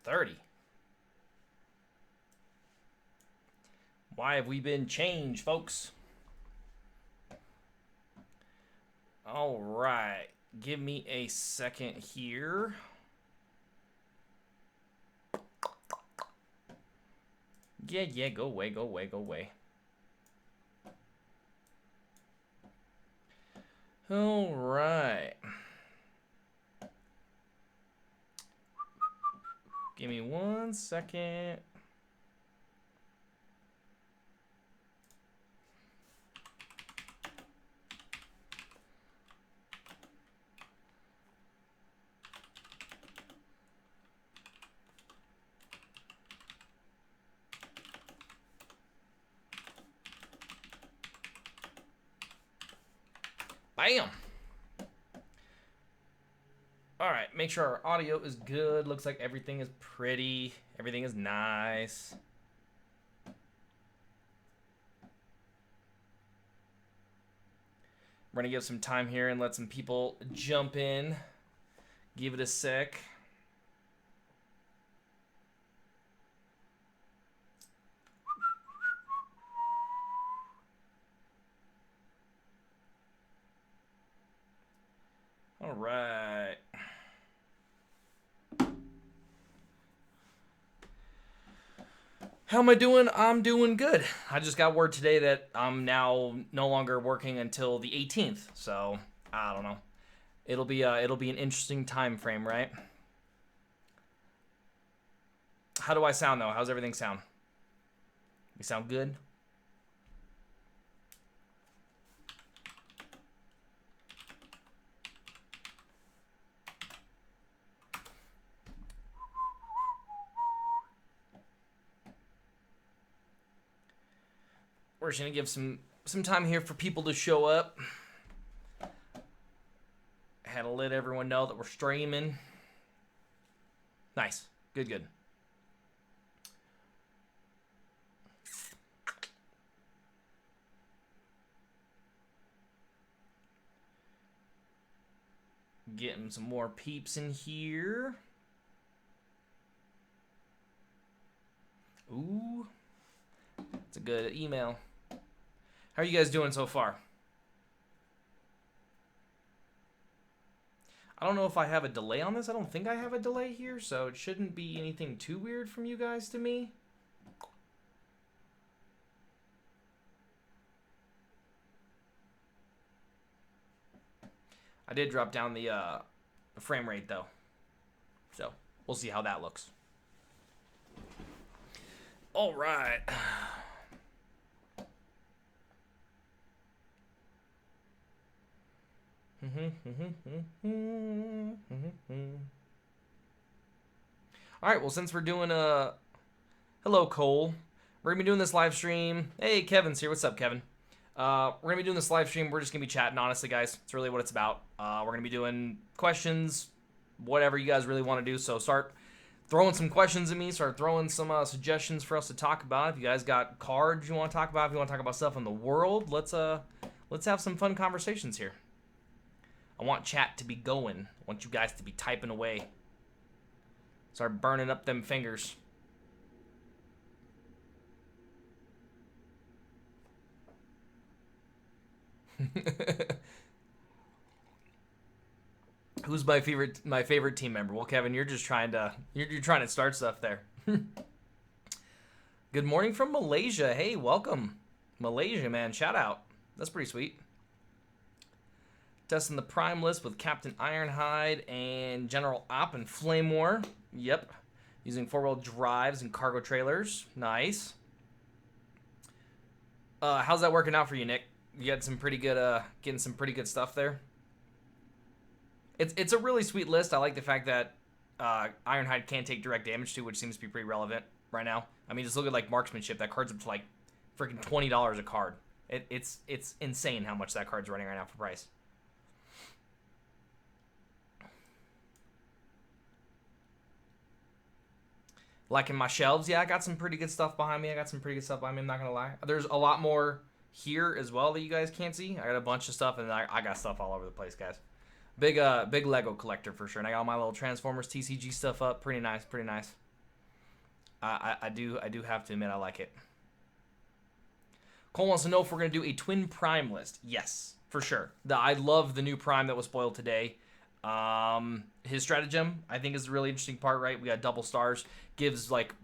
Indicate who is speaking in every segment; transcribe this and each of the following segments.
Speaker 1: 30. Why have we been changed, folks? All right. Give me a second here. Yeah, go away, go away, go away. All right. Give me 1 second. Bam! Alright, make sure our audio is good. Looks like everything is pretty. Everything is nice. We're going to give some time here and let some people jump in. Give it a sec. All right. How am I doing? I'm doing good. I just got word today that I'm now no longer working until the 18th. So, I don't know. It'll be an interesting time frame, right? How do I sound though? How's everything sound? We sound good? We're just gonna give some time here for people to show up. Had to let everyone know that we're streaming. Nice. Good. Getting some more peeps in here. Ooh. It's a good email. How are you guys doing so far? I don't know if I have a delay on this. I don't think I have a delay here, so it shouldn't be anything too weird from you guys to me. I did drop down the frame rate, though. So, we'll see how that looks. All right. All right, well, since we're doing hello, Cole. We're going to be doing this live stream. Hey, Kevin's here. What's up, Kevin? We're going to be doing this live stream. We're just going to be chatting, honestly, guys. It's really what it's about. We're going to be doing questions, whatever you guys really want to do. So start throwing some questions at me. Start throwing some suggestions for us to talk about. If you guys got cards you want to talk about, if you want to talk about stuff in the world, let's have some fun conversations here. I want chat to be going. I want you guys to be typing away. Start burning up them fingers. Who's my favorite team member? Well, Kevin, you're just trying to start stuff there. Good morning from Malaysia. Hey, welcome. Malaysia, man. Shout out. That's pretty sweet. Testing the Prime list with Captain Ironhide and General Opp and Flame War. Yep. Using 4-wheel drives and cargo trailers. Nice. How's that working out for you, Nick? You got some pretty good, getting some pretty good stuff there. It's a really sweet list. I like the fact that Ironhide can take direct damage too, which seems to be pretty relevant right now. I mean, just look at like marksmanship. That card's up to like freaking $20 a card. It's insane how much that card's running right now for price. Like in my shelves, yeah, I got some pretty good stuff behind me. I'm not gonna lie. There's a lot more here as well that you guys can't see. I got a bunch of stuff, and I got stuff all over the place, guys. Big Lego collector for sure. And I got all my little Transformers TCG stuff up. Pretty nice. I do have to admit I like it. Cole wants to know if we're gonna do a twin prime list. Yes, for sure. I love the new prime that was spoiled today. His stratagem I think is a really interesting part. Right, we got double stars, gives like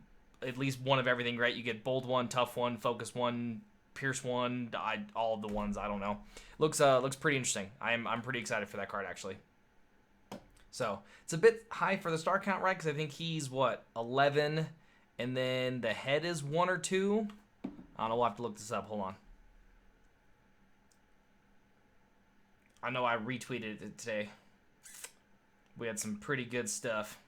Speaker 1: at least one of everything. Right, you get bold one, tough one, focus one, pierce one. All of the ones. I don't know. Looks pretty interesting. I'm pretty excited for that card actually. So it's a bit high for the star count, right? Because I think he's what 11, and then the head is 1 or 2. I don't know. We'll have to look this up. Hold on. I know I retweeted it today. We had some pretty good stuff.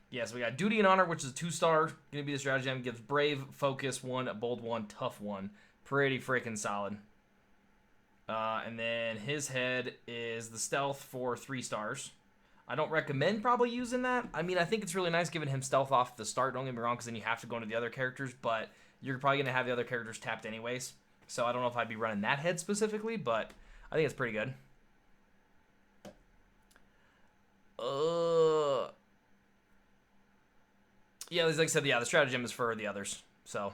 Speaker 1: Yeah, so we got Duty and Honor, which is a 2-star. Gonna be the stratagem. Gives Brave, Focus 1, Bold 1, Tough 1. Pretty freaking solid. And then his head is the Stealth for 3 stars. I don't recommend probably using that. I mean, I think it's really nice giving him Stealth off the start. Don't get me wrong, because then you have to go into the other characters. But you're probably going to have the other characters tapped anyways. So I don't know if I'd be running that head specifically, but I think it's pretty good. Yeah, like I said, yeah, the stratagem is for the others. So.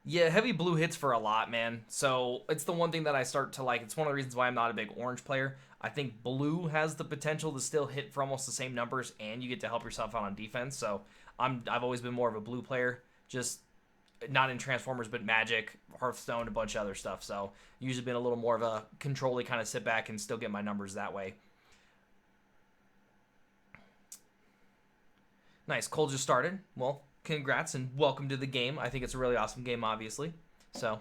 Speaker 1: Yeah, heavy blue hits for a lot, man. So it's the one thing that I start to like. It's one of the reasons why I'm not a big orange player. I think blue has the potential to still hit for almost the same numbers, and you get to help yourself out on defense. So I've always been more of a blue player, just not in Transformers, but Magic, Hearthstone, a bunch of other stuff. So usually been a little more of a control-y kind of sit back and still get my numbers that way. Nice. Cole just started. Well, congrats and welcome to the game. I think it's a really awesome game, obviously. So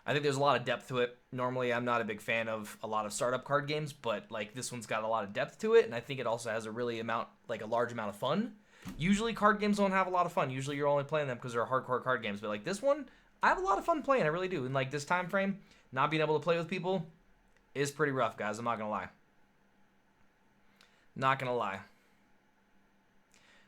Speaker 1: I think there's a lot of depth to it. Normally, I'm not a big fan of a lot of startup card games, but like this one's got a lot of depth to it, and I think it also has a large amount of fun. Usually, card games don't have a lot of fun. Usually, you're only playing them because they're hardcore card games. But like this one, I have a lot of fun playing. I really do. And like this time frame, not being able to play with people is pretty rough, guys. I'm not gonna lie. Not gonna lie.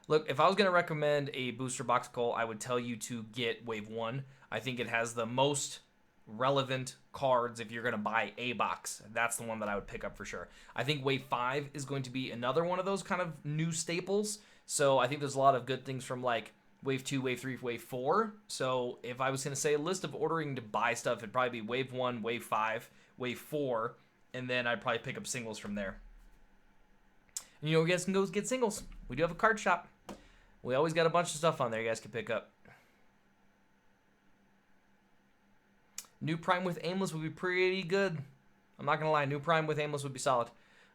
Speaker 1: Look, if I was going to recommend a booster box, Cole, I would tell you to get Wave 1. I think it has the most relevant cards if you're going to buy a box. That's the one that I would pick up for sure. I think Wave 5 is going to be another one of those kind of new staples. So I think there's a lot of good things from like Wave 2, Wave 3, Wave 4. So if I was going to say a list of ordering to buy stuff, it'd probably be Wave 1, Wave 5, Wave 4, and then I'd probably pick up singles from there. And you guys can go get singles. We do have a card shop. We always got a bunch of stuff on there you guys can pick up. New Prime with Aimless would be pretty good. I'm not going to lie. New Prime with Aimless would be solid.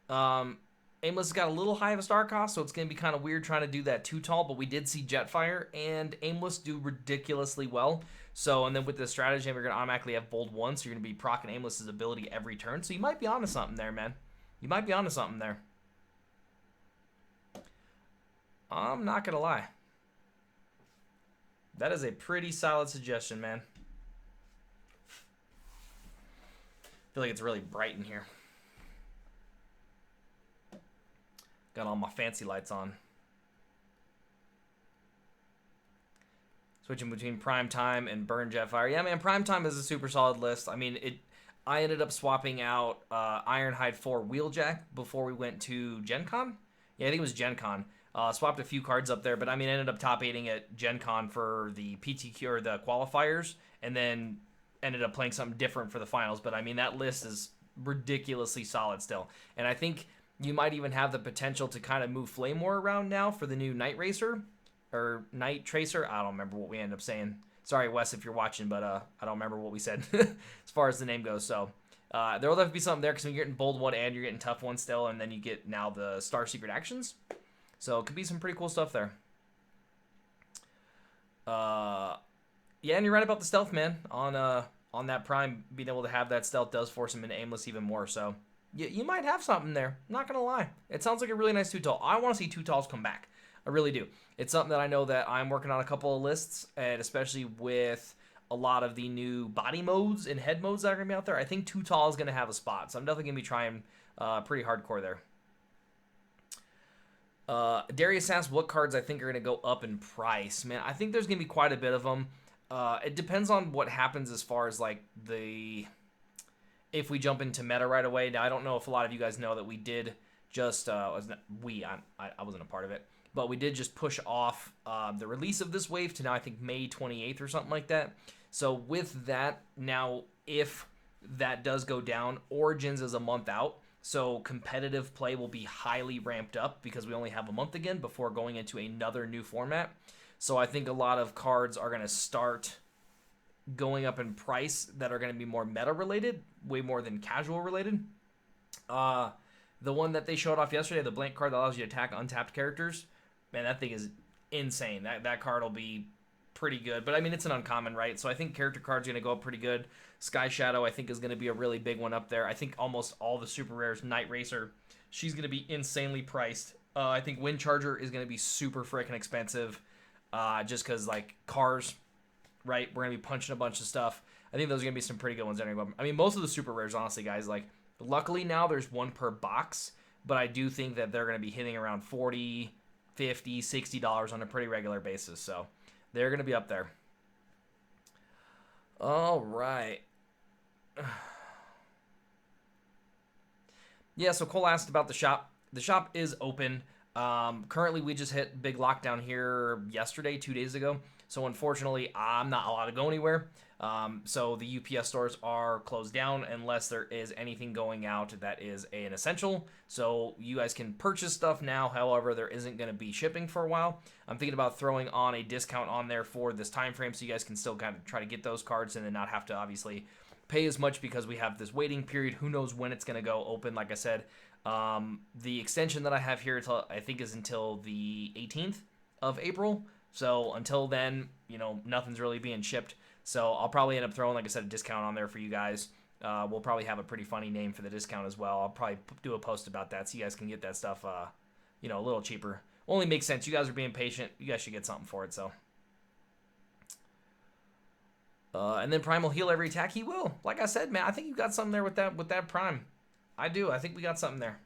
Speaker 1: Aimless has got a little high of a star cost, so it's going to be kind of weird trying to do that too tall, but we did see Jetfire and Aimless do ridiculously well. So, and then with the stratagem, you're going to automatically have Bold 1, so you're going to be proccing Aimless's ability every turn. So you might be onto something there, man. You might be onto something there. I'm not going to lie. That is a pretty solid suggestion, man. I feel like it's really bright in here. Got all my fancy lights on. Switching between Primetime and Burn Jetfire. Yeah, man, Primetime is a super solid list. I mean, I ended up swapping out Ironhide for Wheeljack before we went to Gen Con. Yeah, I think it was Gen Con. Swapped a few cards up there, but I mean, ended up top 8ing at Gen Con for the PTQ or the qualifiers, and then ended up playing something different for the finals. But I mean, that list is ridiculously solid still. And I think you might even have the potential to kind of move Flame War around now for the new Night Racer or Night Tracer. I don't remember what we ended up saying. Sorry, Wes, if you're watching, but I don't remember what we said as far as the name goes. So there will definitely be something there because you're getting Bold 1 and you're getting Tough 1 still, and then you get now the Star Secret Actions. So it could be some pretty cool stuff there. Yeah, and you're right about the stealth, man. On that Prime, being able to have that stealth does force him into Aimless even more. So you might have something there. Not going to lie. It sounds like a really nice 2-tall. I want to see 2-talls come back. I really do. It's something that I know that I'm working on a couple of lists, and especially with a lot of the new body modes and head modes that are going to be out there, I think 2-tall is going to have a spot. So I'm definitely going to be trying pretty hardcore there. Darius asked what cards I think are going to go up in price. Man, I think there's going to be quite a bit of them. It depends on what happens as far as like the if we jump into meta right away. Now I don't know if a lot of you guys know that we did just I wasn't a part of it, but we did just push off the release of this wave to now I think May 28th or something like that. So with that, now if that does go down, Origins is a month out. So competitive play will be highly ramped up because we only have a month again before going into another new format. So I think a lot of cards are going to start going up in price that are going to be more meta related, way more than casual related. The one that they showed off yesterday, the blank card that allows you to attack untapped characters, man, that thing is insane. That card will be pretty good. But I mean, it's an uncommon, right? So I think character cards are going to go up pretty good. Sky Shadow, I think, is going to be a really big one up there. I think almost all the super rares, Night Racer, she's going to be insanely priced. I think Wind Charger is going to be super freaking expensive. Just because, like, cars, right? We're going to be punching a bunch of stuff. I think those are going to be some pretty good ones. I mean, most of the super rares, honestly, guys, like, luckily now there's one per box, but I do think that they're going to be hitting around $40, $50, $60 on a pretty regular basis. So they're going to be up there. All right. Yeah, so Cole asked about the shop. The shop is open. Currently, we just hit big lockdown here yesterday, 2 days ago. So unfortunately, I'm not allowed to go anywhere. So the UPS stores are closed down unless there is anything going out that is an essential. So you guys can purchase stuff now. However, there isn't going to be shipping for a while. I'm thinking about throwing on a discount on there for this time frame so you guys can still kind of try to get those cards and then not have to obviously pay as much because we have this waiting period. Who knows when it's going to go open, like I said. The extension that I have here, I think, is until the 18th of April. So until then, nothing's really being shipped. So I'll probably end up throwing, like I said, a discount on there for you guys. We'll probably have a pretty funny name for the discount as well. I'll probably do a post about that so you guys can get that stuff, a little cheaper. Only makes sense. You guys are being patient. You guys should get something for it, so. And then Prime will heal every attack. He will. Like I said, man, I think you got something there with that Prime. I do. I think we got something there.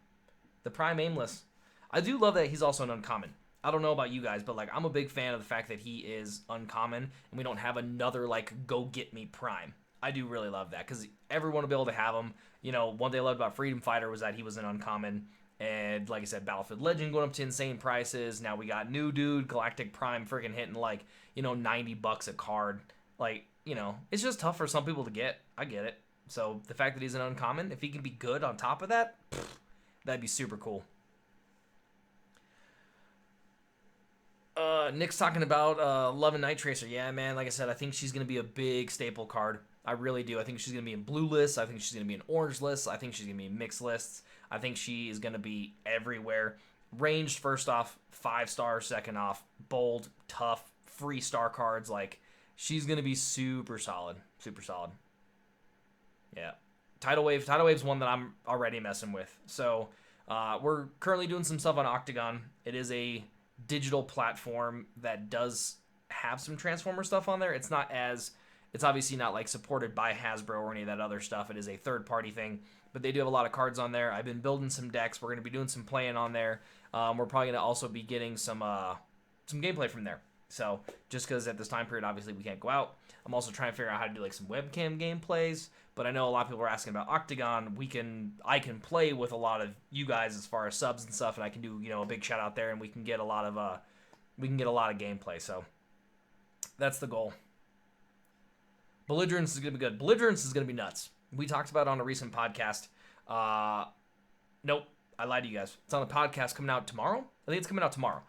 Speaker 1: The Prime Aimless. I do love that he's also an uncommon. I don't know about you guys, but, like, I'm a big fan of the fact that he is uncommon and we don't have another, like, go get me Prime. I do really love that because everyone will be able to have him. One thing I loved about Freedom Fighter was that he was an uncommon. And, like I said, Battlefield Legend going up to insane prices. Now we got new dude, Galactic Prime freaking hitting, like, $90 a card. Like, it's just tough for some people to get. I get it. So the fact that he's an uncommon, if he can be good on top of that, that'd be super cool. Nick's talking about Love and Night Tracer. Yeah, man, like I said, I think she's going to be a big staple card. I really do. I think she's going to be in blue lists. I think she's going to be in orange lists. I think she's going to be in mixed lists. I think she is going to be everywhere. Ranged, first off, 5 stars, second off, bold, tough, free star cards. Like, she's going to be super solid. Super solid. Yeah. Tidal Wave's one that I'm already messing with. So, we're currently doing some stuff on Octagon. It is a digital platform that does have some Transformer stuff on there. It's obviously not like supported by Hasbro or any of that other stuff. It is a third-party thing, but they do have a lot of cards on there. I've been building some decks. We're going to be doing some playing on there. We're probably going to also be getting some gameplay from there. So just because at this time period, obviously, we can't go out. I'm also trying to figure out how to do like some webcam gameplays. But I know a lot of people are asking about Octagon. I can play with a lot of you guys as far as subs and stuff, and I can do a big shout out there, and we can get a lot of gameplay. So that's the goal. Belligerence is gonna be good. Belligerence is gonna be nuts. We talked about it on a recent podcast. Nope, I lied to you guys. It's on the podcast coming out tomorrow. I think it's coming out tomorrow.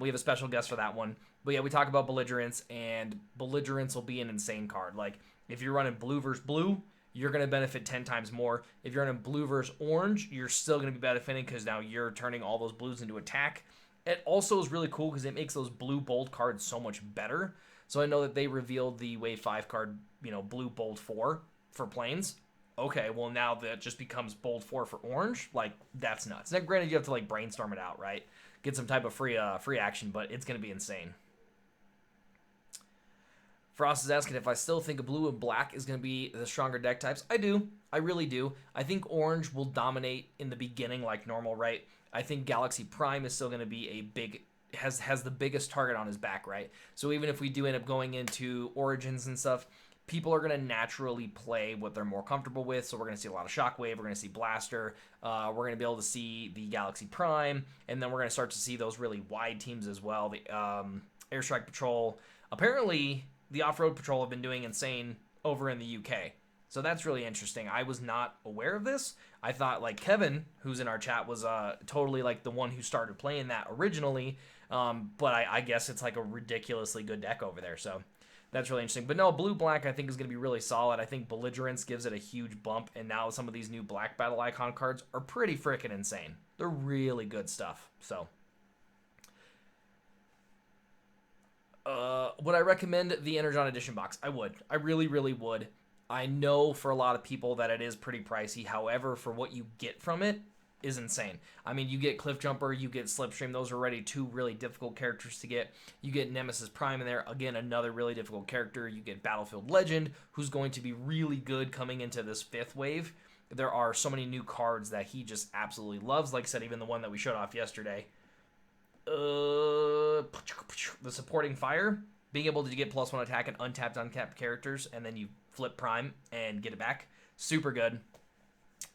Speaker 1: We have a special guest for that one. But yeah, we talk about Belligerence, and Belligerence will be an insane card. Like, if you're running blue versus blue, you're going to benefit 10 times more. If you're running blue versus orange, you're still going to be benefiting because now you're turning all those blues into attack. It also is really cool because it makes those blue bold cards so much better. So I know that they revealed the Wave 5 card, blue bold 4 for planes. Okay, well now that just becomes bold 4 for orange. Like, that's nuts. Now, granted, you have to like brainstorm it out, right? Get some type of free action, but it's going to be insane. Frost is asking if I still think a blue and black is going to be the stronger deck types. I do. I really do. I think orange will dominate in the beginning like normal, right? I think Galaxy Prime is still going to be a big has the biggest target on his back, right? So even if we do end up going into Origins and stuff, people are going to naturally play what they're more comfortable with. So we're going to see a lot of Shockwave. We're going to see Blaster. We're going to be able to see the Galaxy Prime. And then we're going to start to see those really wide teams as well. The Airstrike Patrol. Apparently, the Off-Road Patrol have been doing insane over in the UK. So that's really interesting. I was not aware of this. I thought, like, Kevin, who's in our chat, was totally, like, the one who started playing that originally. But I guess it's, like, a ridiculously good deck over there. So that's really interesting. But no, blue-black I think is going to be really solid. I think Belligerence gives it a huge bump. And now some of these new black battle icon cards are pretty freaking insane. They're really good stuff. So would I recommend the Energon Edition box? I would. I really, really would. I know for a lot of people that it is pretty pricey. However, for what you get from it is insane. I mean, you get Cliff Jumper, you get Slipstream. Those are already two really difficult characters to get. You get Nemesis Prime in there. Again, another really difficult character. You get Battlefield Legend, who's going to be really good coming into this 5th wave. There are so many new cards that he just absolutely loves. Like I said, even the one that we showed off yesterday. The Supporting Fire. Being able to get +1 attack and untapped characters, and then you flip Prime and get it back. Super good.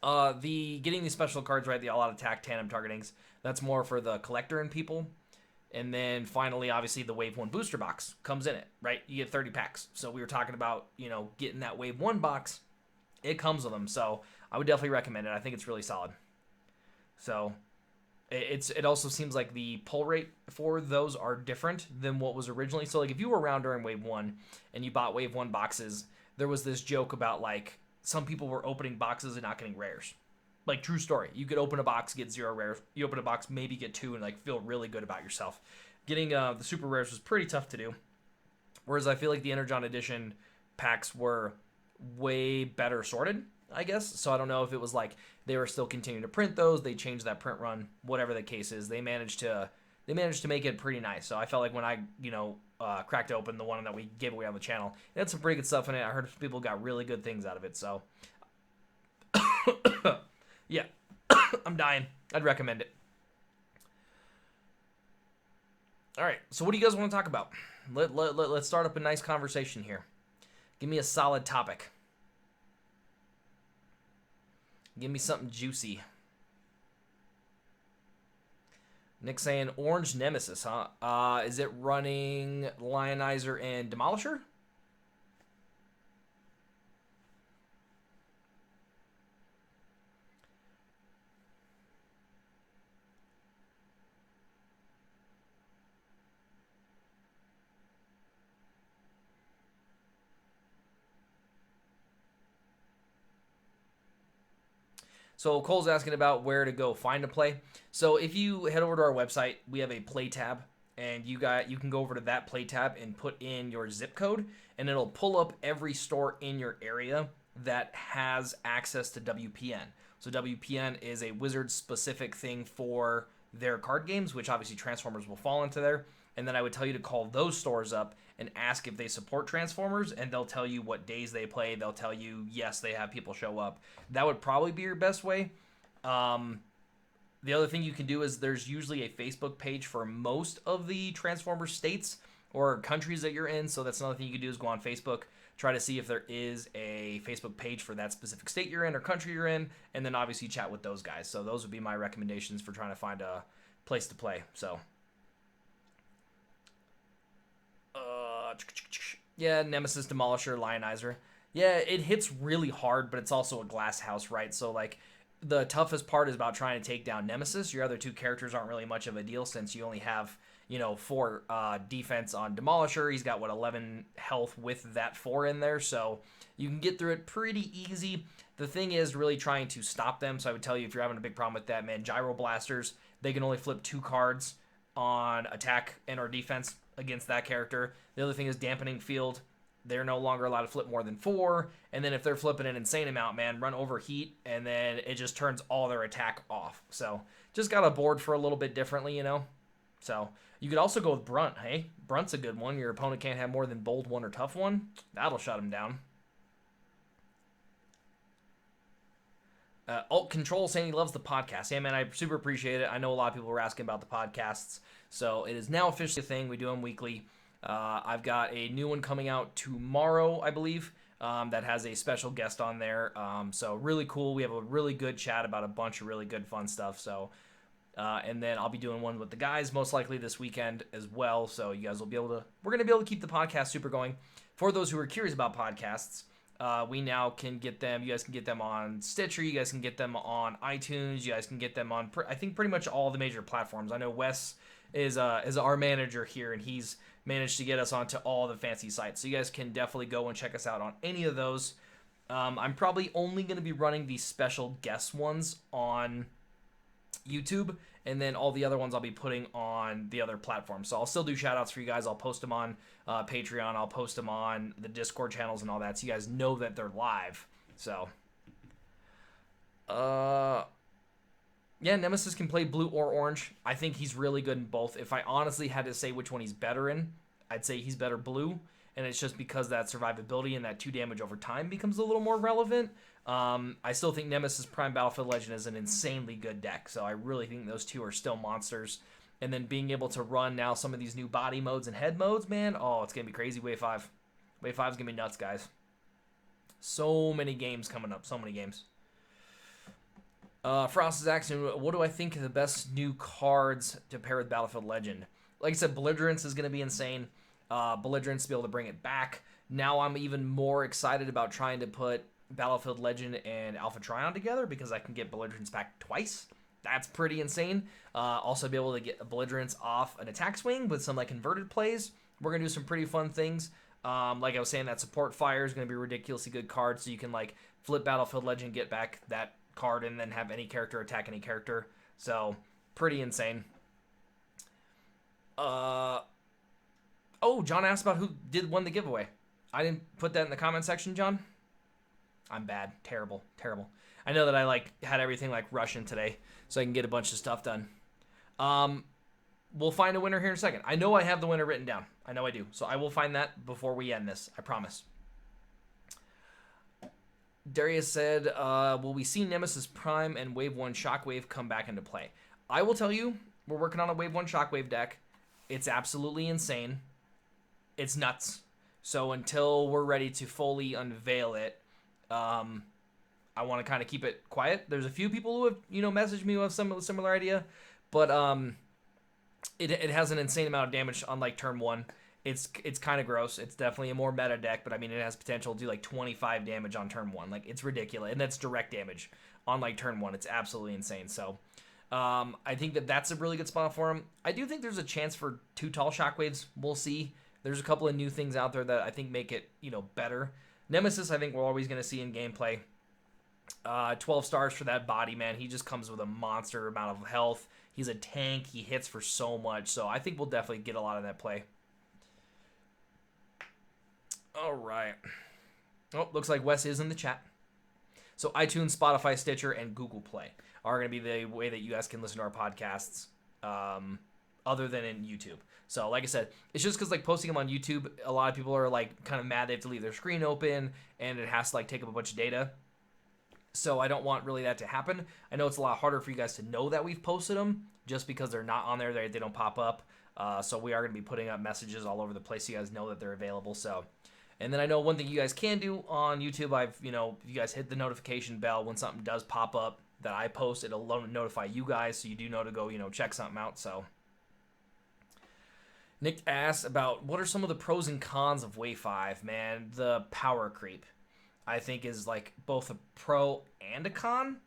Speaker 1: Getting these special cards, right, the all-out attack, tandem targetings, that's more for the collector and people. And then finally, obviously, the Wave 1 booster box comes in it, right? You get 30 packs. So we were talking about, getting that Wave 1 box. It comes with them. So I would definitely recommend it. I think it's really solid. So it also seems like the pull rate for those are different than what was originally. So, like, if you were around during Wave 1 and you bought Wave 1 boxes, there was this joke about, like, some people were opening boxes and not getting rares. Like, true story. You could open a box, get 0 rares. You open a box, maybe get 2, and, like, feel really good about yourself. Getting the super rares was pretty tough to do. Whereas I feel like the Energon Edition packs were way better sorted, I guess. So I don't know if it was like they were still continuing to print those. They changed that print run, whatever the case is. They managed to make it pretty nice. So I felt like when I, cracked open the one that we gave away on the channel, it had some pretty good stuff in it. I heard people got really good things out of it. So yeah, I'm dying. I'd recommend it. All right. So what do you guys want to talk about? Let's start up a nice conversation here. Give me a solid topic. Give me something juicy. Nick saying Orange Nemesis, huh? Is it running Lionizer and Demolisher? So Cole's asking about where to go find a play. So if you head over to our website, we have a play tab, and you can go over to that play tab and put in your zip code, and it'll pull up every store in your area that has access to WPN. So WPN is a Wizards-specific thing for their card games, which obviously Transformers will fall into there. And then I would tell you to call those stores up and ask if they support Transformers, and they'll tell you what days they play. They'll tell you, yes, they have people show up. That would probably be your best way. The other thing you can do is there's usually a Facebook page for most of the Transformers states or countries that you're in. So that's another thing you can do is go on Facebook, try to see if there is a Facebook page for that specific state you're in or country you're in, and then obviously chat with those guys. So those would be my recommendations for trying to find a place to play. So yeah, Nemesis, Demolisher, Lionizer. Yeah, it hits really hard, but it's also a glass house, right? So, like, the toughest part is about trying to take down Nemesis. Your other two characters aren't really much of a deal since you only have, 4 defense on Demolisher. He's got, 11 health with that 4 in there, so you can get through it pretty easy. The thing is really trying to stop them, so I would tell you if you're having a big problem with that, man, Gyro Blasters, they can only flip 2 cards on attack and or defense against that character. The other thing is Dampening Field. They're no longer allowed to flip more than 4. And then if they're flipping an insane amount, man, run Overheat, and then it just turns all their attack off. So just got to board for a little bit differently, So you could also go with Brunt, hey? Brunt's a good one. Your opponent can't have more than Bold 1 or Tough 1. That'll shut him down. Alt Control saying he loves the podcast. Yeah, man, I super appreciate it. I know a lot of people were asking about the podcasts, so it is now officially a thing. We do them weekly. I've got a new one coming out tomorrow, I believe, that has a special guest on there. So really cool. We have a really good chat about a bunch of really good fun stuff. So, and then I'll be doing one with the guys most likely this weekend as well. So you guys will be able to. We're gonna be able to keep the podcast super going. For those who are curious about podcasts. We now can get them. You guys can get them on Stitcher. You guys can get them on iTunes. You guys can get them on, I think, pretty much all the major platforms. I know Wes is our manager here, and he's managed to get us onto all the fancy sites. So you guys can definitely go and check us out on any of those. I'm probably only going to be running the special guest ones on YouTube, and then all the other ones I'll be putting on the other platforms. So I'll still do shout outs for you guys. I'll post them on Patreon. I'll post them on the Discord channels and all that, so you guys know that they're live. So yeah, Nemesis can play blue or orange. I think he's really good in both. If I honestly had to say which one he's better in, I'd say he's better blue, and it's just because that survivability and that 2 damage over time becomes a little more relevant. I still think Nemesis Prime Battlefield Legend is an insanely good deck, so I really think those two are still monsters. And then being able to run now some of these new body modes and head modes, man, oh, it's going to be crazy. Wave 5. Wave 5 is going to be nuts, guys. So many games coming up. So many games. Frost is asking, what do I think are the best new cards to pair with Battlefield Legend? Like I said, Belligerence is going to be insane. Belligerence to be able to bring it back. Now I'm even more excited about trying to put Battlefield Legend and Alpha Trion together because I can get Belligerence back twice. That's pretty insane. Also be able to get a Belligerence off an attack swing with some like converted plays. We're going to do some pretty fun things. Like I was saying, that support fire is going to be a ridiculously good card, so you can like flip Battlefield Legend, get back that card, and then have any character attack any character. So pretty insane. Oh, John asked about who won the giveaway. I didn't put that in the comment section, John. I'm bad. Terrible. I know that I like had everything like Russian today, so I can get a bunch of stuff done. We'll find a winner here in a second. I know I have the winner written down. I know I do. So I will find that before we end this. I promise. Darius said, will we see Nemesis Prime and Wave 1 Shockwave come back into play? I will tell you, we're working on a Wave 1 Shockwave deck. It's absolutely insane. It's nuts. So until we're ready to fully unveil it, I want to kind of keep it quiet. There's a few people who have, messaged me who have some similar idea, but it has an insane amount of damage on like turn 1. It's kind of gross. It's definitely a more meta deck, but I mean, it has potential to do like 25 damage on turn 1. Like, it's ridiculous, and that's direct damage on like turn 1. It's absolutely insane. So I think that's a really good spot for him. I do think there's a chance for 2 tall shockwaves. We'll see. There's a couple of new things out there that I think make it, better. Nemesis, I think we're always going to see in gameplay. 12 stars for that body, man. He just comes with a monster amount of health. He's a tank. He hits for so much. So I think we'll definitely get a lot of that play. All right. Oh, looks like Wes is in the chat. So iTunes, Spotify, Stitcher, and Google Play are going to be the way that you guys can listen to our podcasts other than in YouTube. So like I said, it's just because like posting them on YouTube, a lot of people are like kind of mad they have to leave their screen open and it has to like take up a bunch of data. So I don't want really that to happen. I know it's a lot harder for you guys to know that we've posted them just because they're not on there. They don't pop up. So we are going to be putting up messages all over the place so you guys know that they're available. So, and then I know one thing you guys can do on YouTube, if you guys hit the notification bell when something does pop up that I post, it'll notify you guys so you do know to go, check something out. So Nick asked about what are some of the pros and cons of Wave 5, man. The power creep, I think, is like both a pro and a con.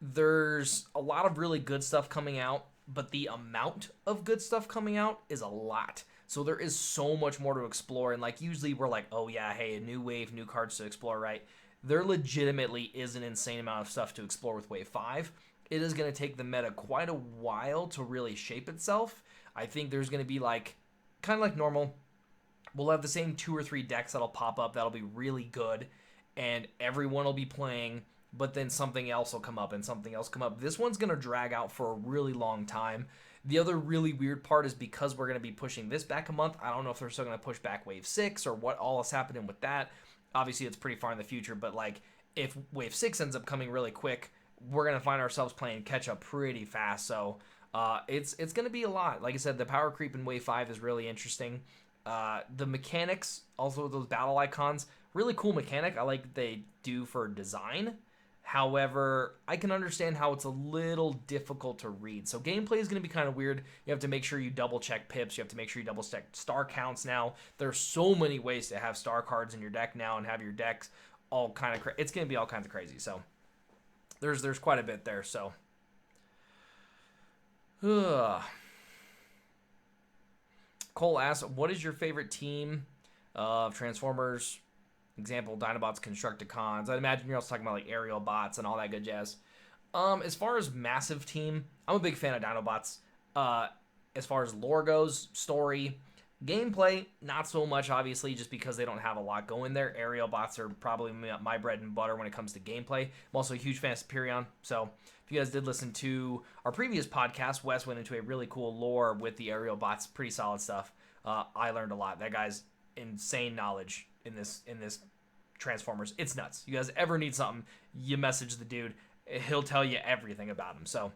Speaker 1: There's a lot of really good stuff coming out, but the amount of good stuff coming out is a lot. So there is so much more to explore. And like usually we're like, oh yeah, hey, a new wave, new cards to explore, right? There legitimately is an insane amount of stuff to explore with Wave 5. It is going to take the meta quite a while to really shape itself. I think there's going to be like, kind of like normal, we'll have the same 2 or 3 decks that'll pop up that'll be really good, and everyone will be playing, but then something else will come up and something else come up. This one's going to drag out for a really long time. The other really weird part is because we're going to be pushing this back a month, I don't know if they're still going to push back Wave 6 or what all is happening with that. Obviously, it's pretty far in the future, but like if Wave 6 ends up coming really quick, we're going to find ourselves playing catch up pretty fast. So it's going to be a lot. Like I said, the power creep in Wave 5 is really interesting. The mechanics, also those battle icons, really cool mechanic. I like they do for design. However, I can understand how it's a little difficult to read. So gameplay is going to be kind of weird. You have to make sure you double check pips. You have to make sure you double check star counts now. There's so many ways to have star cards in your deck now and have your decks all kind of it's going to be all kinds of crazy. So there's quite a bit there. So Cole asks, what is your favorite team of Transformers? Example, Dinobots, Constructicons. I'd imagine you're also talking about like aerial bots and all that good jazz. As far as massive team, I'm a big fan of Dinobots. As far as lore goes, story, gameplay, not so much, obviously, just because they don't have a lot going there. Aerial bots are probably my bread and butter when it comes to gameplay. I'm also a huge fan of Superion. So if you guys did listen to our previous podcast, Wes went into a really cool lore with the aerial bots. Pretty solid stuff. I learned a lot. That guy's insane knowledge in this Transformers. It's nuts. You guys ever need something, you message the dude. He'll tell you everything about him. So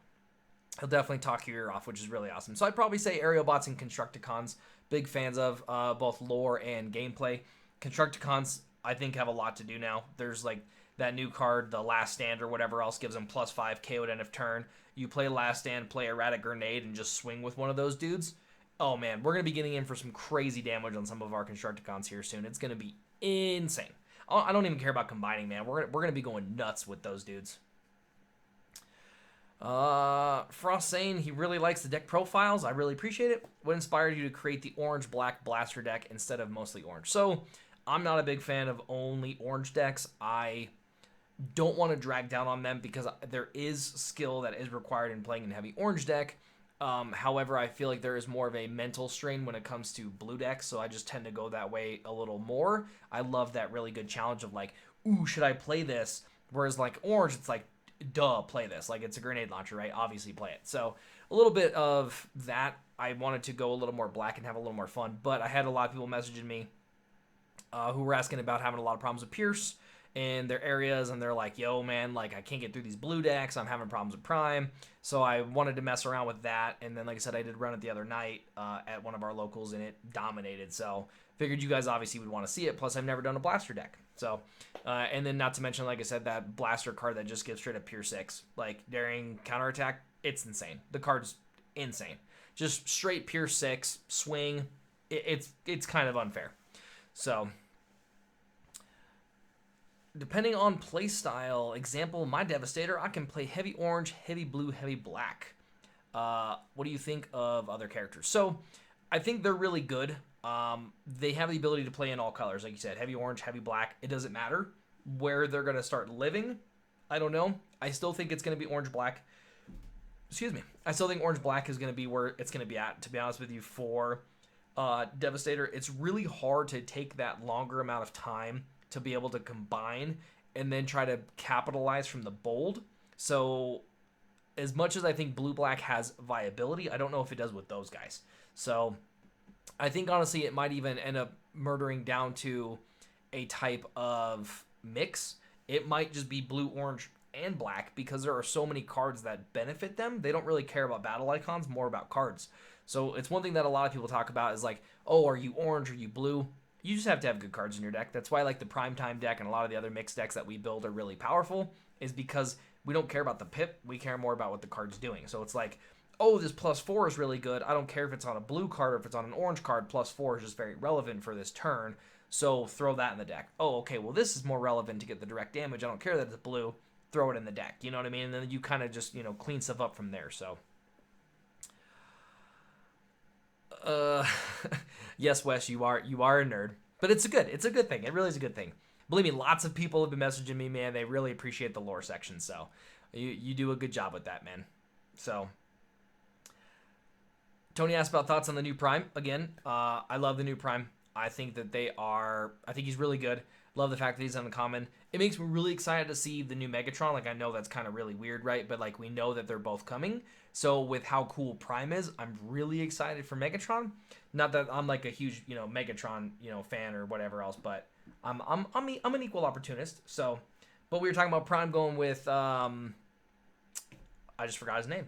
Speaker 1: he'll definitely talk your ear off, which is really awesome. So I'd probably say aerial bots and Constructicons. Big fans of both lore and gameplay. Constructicons, I think, have a lot to do now. There's like that new card, the Last Stand or whatever else, gives them +5 KO at end of turn. You play Last Stand, play Erratic Grenade, and just swing with one of those dudes. Oh man, we're going to be getting in for some crazy damage on some of our Constructicons here soon. It's going to be insane. I don't even care about combining, man. We're going to be going nuts with those dudes. Frost saying he really likes the deck profiles. I really appreciate it. What inspired you to create the orange-black blaster deck instead of mostly orange? So, I'm not a big fan of only orange decks. I don't want to drag down on them because there is skill that is required in playing a heavy orange deck. However, I feel like there is more of a mental strain when it comes to blue decks, so I just tend to go that way a little more. I love that really good challenge of like, ooh, should I play this? Whereas like orange, it's like, duh, play this. Like it's a grenade launcher, right? Obviously play it. So a little bit of that. I wanted to go a little more black and have a little more fun, but I had a lot of people messaging me who were asking about having a lot of problems with Pierce in their areas, and they're like, yo man, like I can't get through these blue decks, I'm having problems with Prime. So I wanted to mess around with that, and then like I said, I did run it the other night at one of our locals, and it dominated. So figured you guys obviously would want to see it, plus I've never done a blaster deck. So and then not to mention, like I said, that blaster card that just gives straight up pure 6, like during counterattack, it's insane. The card's insane, just straight pure 6 swing. It's kind of unfair. So depending on playstyle, example, my Devastator, I can play heavy orange, heavy blue, heavy black. What do you think of other characters? So I think they're really good. They have the ability to play in all colors. Like you said, heavy orange, heavy black. It doesn't matter where they're going to start living. I don't know. I still think it's going to be orange-black. Excuse me. I still think orange-black is going to be where it's going to be at, to be honest with you, for Devastator. It's really hard to take that longer amount of time to be able to combine and then try to capitalize from the bold. So as much as I think blue-black has viability, I don't know if it does with those guys. So I think honestly it might even end up murdering down to a type of mix. It might just be blue, orange, and black because there are so many cards that benefit them. They don't really care about battle icons, more about cards. So it's one thing that a lot of people talk about is like, oh, are you orange, are you blue? You just have to have good cards in your deck. That's why like the Primetime deck and a lot of the other mixed decks that we build are really powerful, is because we don't care about the pip. We care more about what the card's doing. So it's like, oh, this +4 is really good. I don't care if it's on a blue card or if it's on an orange card. +4 is just very relevant for this turn. So throw that in the deck. Oh, okay, well this is more relevant to get the direct damage. I don't care that it's blue. Throw it in the deck. You know what I mean? And then you kind of just, clean stuff up from there. So yes, Wes, you are a nerd, but it's a good thing. It really is a good thing. Believe me, lots of people have been messaging me, man. They really appreciate the lore section. So you do a good job with that, man. So Tony asked about thoughts on the new Prime. Again, I love the new Prime. I think that I think he's really good. Love the fact that he's uncommon. It makes me really excited to see the new Megatron. Like, I know that's kind of really weird, right? But, like, we know that they're both coming. So, with how cool Prime is, I'm really excited for Megatron. Not that I'm, like, a huge, Megatron, fan or whatever else. But I'm an equal opportunist. So, But we were talking about Prime going with I just forgot his name.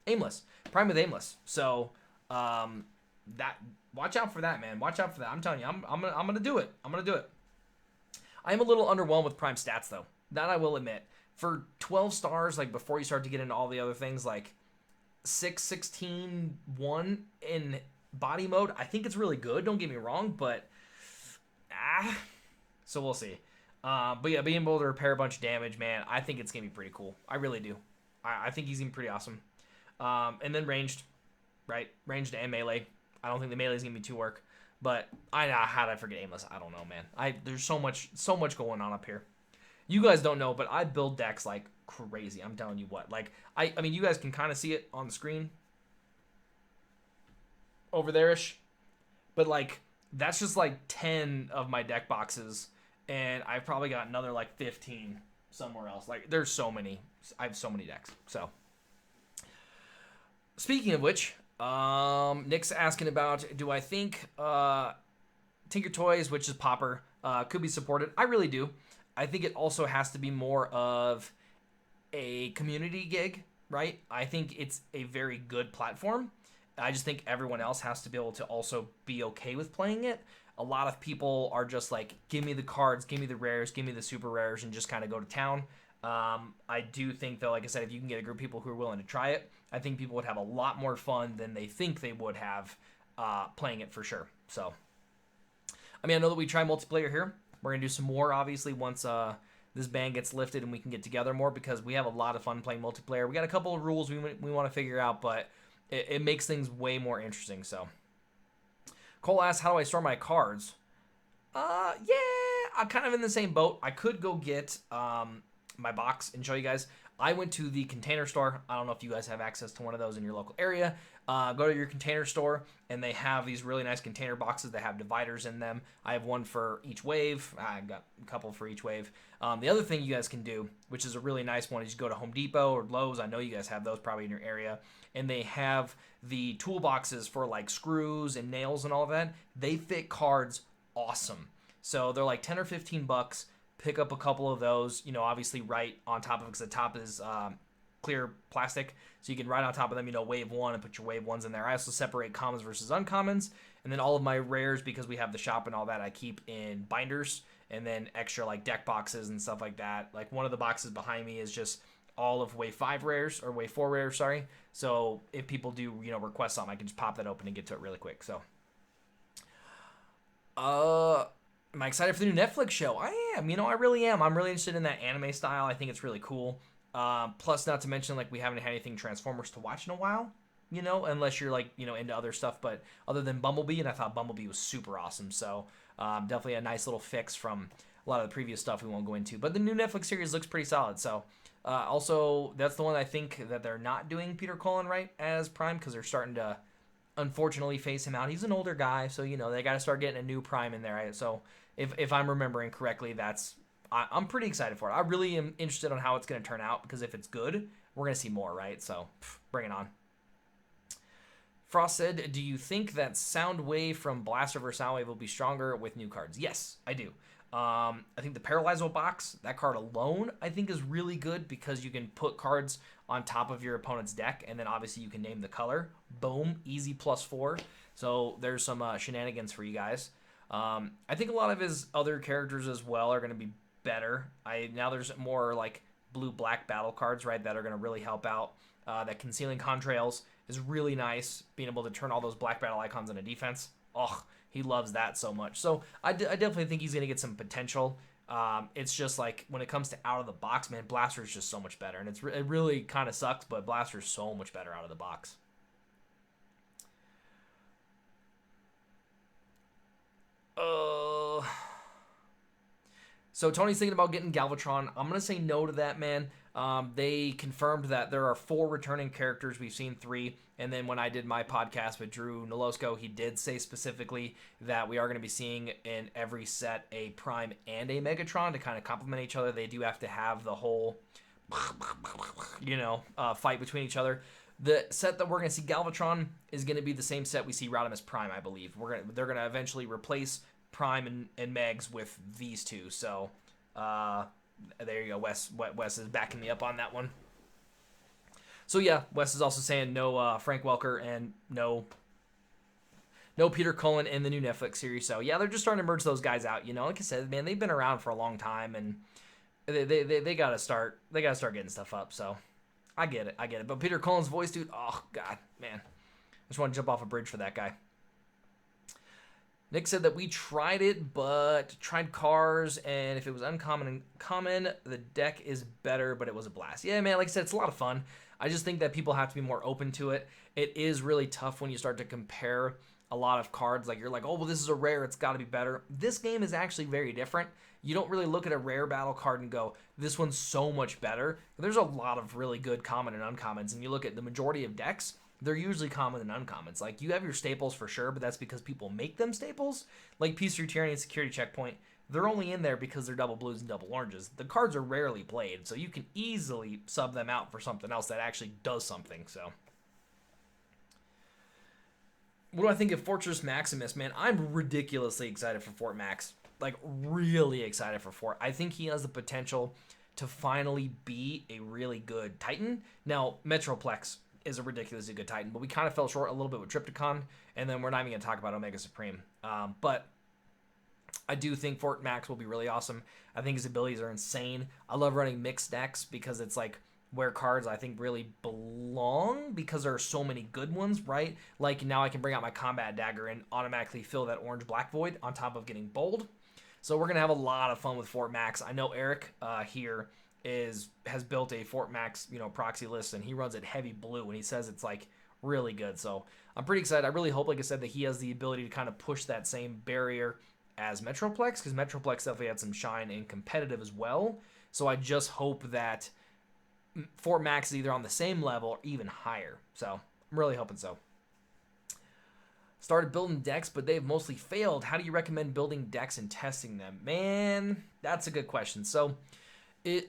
Speaker 1: Aimless. Prime with Aimless. So that watch out for that, man. Watch out for that. I'm telling you, I'm gonna do it. I'm gonna do it. I am a little underwhelmed with Prime stats though. That I will admit. For 12 stars, like before you start to get into all the other things, like 6, 16, 1 in body mode, I think it's really good. Don't get me wrong, but so we'll see. But yeah, being able to repair a bunch of damage, man, I think it's gonna be pretty cool. I really do. I think he's gonna be pretty awesome. And then ranged, right? Ranged and melee. I don't think the melee is gonna be too work. But how did I forget aimless? I don't know, man. There's so much going on up here. You guys don't know, but I build decks like crazy. I'm telling you what. Like I mean, you guys can kind of see it on the screen over there-ish. But like that's just like 10 of my deck boxes, and I've probably got another like 15 somewhere else. Like there's so many. I have so many decks. So speaking of which, Nick's asking about, do I think Tinker Toys, which is Popper, could be supported? I really do. I think it also has to be more of a community gig, right? I think it's a very good platform. I just think everyone else has to be able to also be okay with playing it. A lot of people are just like, give me the cards, give me the rares, give me the super rares, and just kind of go to town. I do think, though, like I said, if you can get a group of people who are willing to try it, I think people would have a lot more fun than they think they would have playing it for sure. So, I mean, I know that we try multiplayer here. We're going to do some more, obviously, once this ban gets lifted and we can get together more, because we have a lot of fun playing multiplayer. We got a couple of rules we want to figure out, but it makes things way more interesting. So, Cole asks, how do I store my cards? Yeah, I'm kind of in the same boat. I could go get my box and show you guys. I went to the Container Store. I don't know if you guys have access to one of those in your local area. Go to your Container Store, and they have these really nice container boxes that have dividers in them. I have one for each wave. I've got a couple for each wave. The other thing you guys can do, which is a really nice one, is you go to Home Depot or Lowe's. I know you guys have those probably in your area. And they have the toolboxes for like screws and nails and all of that. They fit cards awesome. So they're like 10 or 15 bucks. Pick up a couple of those, you know, obviously right on top of it, because the top is clear plastic, so you can right on top of them, you know, wave one and put your wave ones in there. I also separate commons versus uncommons, and then all of my rares, because we have the shop and all that, I keep in binders, and then extra like deck boxes and stuff like that. Like one of the boxes behind me is just all of wave 5 rares, or wave 4 rares, sorry. So if people do, you know, request something, I can just pop that open and get to it really quick. So am I excited for the new Netflix show? I am. You know, I really am. I'm really interested in that anime style. I think it's really cool. Plus, not to mention, like, we haven't had anything Transformers to watch in a while, you know, unless you're, like, you know, into other stuff. But other than Bumblebee, and I thought Bumblebee was super awesome. So, definitely a nice little fix from a lot of the previous stuff we won't go into. But the new Netflix series looks pretty solid. So, also, that's the one I think that they're not doing Peter Cullen right as Prime, because they're starting to, unfortunately, phase him out. He's an older guy, so, you know, they got to start getting a new Prime in there. Right? So, if I'm remembering correctly, I'm pretty excited for it. I really am interested on how it's going to turn out, because if it's good, we're going to see more, right? So, bring it on. Frost said, do you think that Soundwave from Blaster vs. Soundwave will be stronger with new cards? Yes, I do. I think the Paralyzo box, that card alone, I think is really good, because you can put cards on top of your opponent's deck, and then obviously you can name the color. Boom, easy +4. So there's some shenanigans for you guys. I think a lot of his other characters as well are going to be better. Now there's more like blue-black battle cards, right, that are going to really help out. That Concealing Contrails is really nice, being able to turn all those black battle icons into defense. Oh, he loves that so much. So I definitely think he's going to get some potential. It's just like when it comes to out of the box, man, Blaster is just so much better. And it really kind of sucks, but Blaster is so much better out of the box. So Tony's thinking about getting Galvatron. I'm going to say no to that, man. They confirmed that there are 4 returning characters. We've seen 3. And then when I did my podcast with Drew Nolosco, he did say specifically that we are going to be seeing in every set a Prime and a Megatron to kind of complement each other. They do have to have the whole, you know, fight between each other. The set that we're going to see Galvatron is going to be the same set we see Rodimus Prime, I believe. They're going to eventually replace Prime and Megs with these two. So There you go. Wes is backing me up on that one. So yeah, Wes is also saying no Frank Welker and no Peter Cullen in the new Netflix series. So yeah, they're just starting to merge those guys out. You know, like I said, man, they've been around for a long time, and they gotta start getting stuff up. So I get it. But Peter Cullen's voice, dude, oh god, man, I just want to jump off a bridge for that guy. Nick said that we tried it, but tried cars, and if it was uncommon and common, the deck is better, but it was a blast. Yeah, man, like I said, it's a lot of fun. I just think that people have to be more open to it. It is really tough when you start to compare a lot of cards. Like, you're like, oh, well, this is a rare, it's got to be better. This game is actually very different. You don't really look at a rare battle card and go, this one's so much better. There's a lot of really good common and uncommons, and you look at the majority of decks, they're usually common and uncommons. Like, you have your staples for sure, but that's because people make them staples. Like Peace Through Tyranny and Security Checkpoint, they're only in there because they're double blues and double oranges. The cards are rarely played, so you can easily sub them out for something else that actually does something. So, what do I think of Fortress Maximus, man? I'm ridiculously excited for Fort Max. Like, really excited for Fort. I think he has the potential to finally be a really good Titan. Now, Metroplex is a ridiculously good Titan, but we kind of fell short a little bit with Triptychon, and then we're not even going to talk about Omega Supreme. But I do think Fort Max will be really awesome. I think his abilities are insane. I love running mixed decks because it's like where cards I think really belong because there are so many good ones, right? Like, now I can bring out my Combat Dagger and automatically fill that orange-black void on top of getting bold. So we're going to have a lot of fun with Fort Max. I know Eric here has built a Fort Max, proxy list, and he runs it heavy blue, and he says it's like really good. So I'm pretty excited. I really hope, like I said, that he has the ability to kind of push that same barrier as Metroplex, because Metroplex definitely had some shine and competitive as well. So I just hope that Fort Max is either on the same level or even higher. So I'm really hoping so. Started building decks, but they've mostly failed. How do you recommend building decks and testing them? Man, that's a good question. So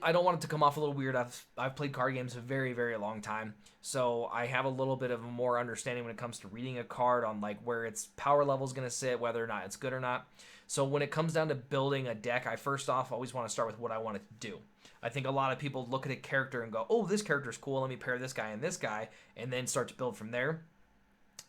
Speaker 1: I don't want it to come off a little weird. I've played card games a very, very long time, so I have a little bit of a more understanding when it comes to reading a card on like where its power level is going to sit, whether or not it's good or not. So when it comes down to building a deck, I first off always want to start with what I want it to do. I think a lot of people look at a character and go, oh, this character's cool, let me pair this guy and this guy, and then start to build from there.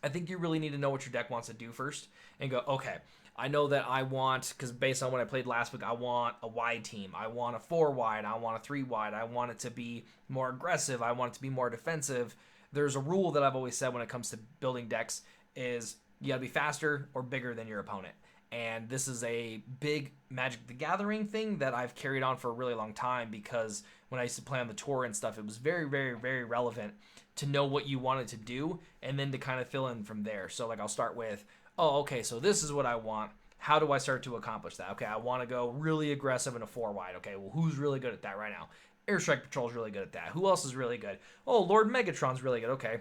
Speaker 1: I think you really need to know what your deck wants to do first and go, okay, I know that I want, because based on what I played last week, I want a wide team. I want a 4 wide. I want a 3 wide. I want it to be more aggressive. I want it to be more defensive. There's a rule that I've always said when it comes to building decks is you got to be faster or bigger than your opponent. And this is a big Magic the Gathering thing that I've carried on for a really long time, because when I used to play on the tour and stuff, it was very, very, very relevant to know what you wanted to do and then to kind of fill in from there. So like I'll start with, oh, okay, so this is what I want. How do I start to accomplish that? Okay, I want to go really aggressive in a 4 wide. Okay, well, who's really good at that right now? Airstrike Patrol's really good at that. Who else is really good? Oh, Lord Megatron's really good. Okay.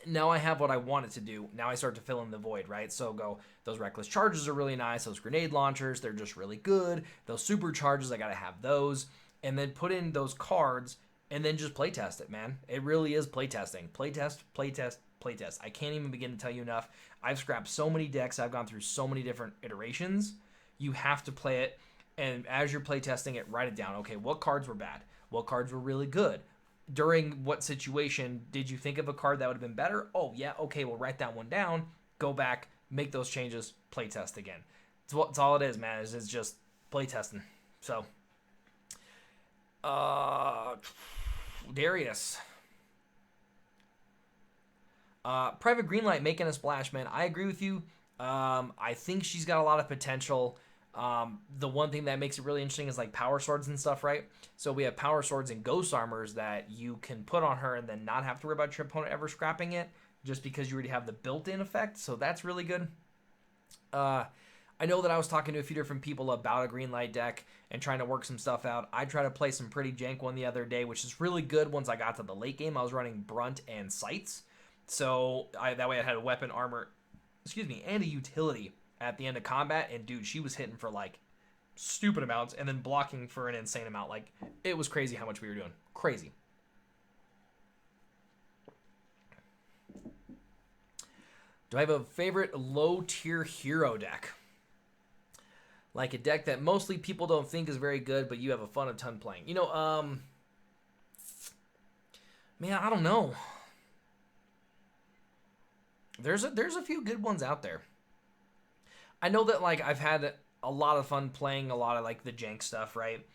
Speaker 1: Now I have what I wanted to do. Now I start to fill in the void, right? So go, those reckless charges are really nice. Those grenade launchers, they're just really good. Those supercharges, I got to have those. And then put in those cards and then just play test it, man. It really is play testing. Play test, play test, play test. I can't even begin to tell you enough. I've scrapped so many decks. I've gone through so many different iterations. You have to play it. And as you're play testing it, write it down. Okay, what cards were bad? What cards were really good? During what situation did you think of a card that would have been better? Oh, yeah, okay, well, write that one down, go back, make those changes, play test again. It's all it is, man, is just play testing. So, Darius. Private Greenlight making a splash, man. I agree with you. I think she's got a lot of potential. The one thing that makes it really interesting is like power swords and stuff, right? So we have power swords and ghost armors that you can put on her and then not have to worry about your opponent ever scrapping it, just because you already have the built-in effect. So that's really good. I know that I was talking to a few different people about a green light deck and trying to work some stuff out. I tried to play some pretty jank one the other day, which is really good. Once I got to the late game, I was running Brunt and Sights. So that way I had a weapon, armor, and a utility at the end of combat. And dude, she was hitting for like stupid amounts and then blocking for an insane amount. Like, it was crazy how much we were doing. Crazy. Do I have a favorite low tier hero deck? Like a deck that mostly people don't think is very good, but you have a ton playing. Man, I don't know. There's a few good ones out there. I know that like I've had a lot of fun playing a lot of like the jank stuff, right?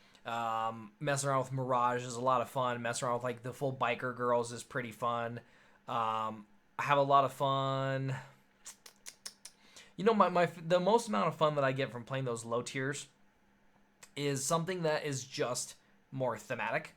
Speaker 1: Messing around with Mirage is a lot of fun. Messing around with like the full biker girls is pretty fun. I have a lot of fun. The most amount of fun that I get from playing those low tiers is something that is just more thematic.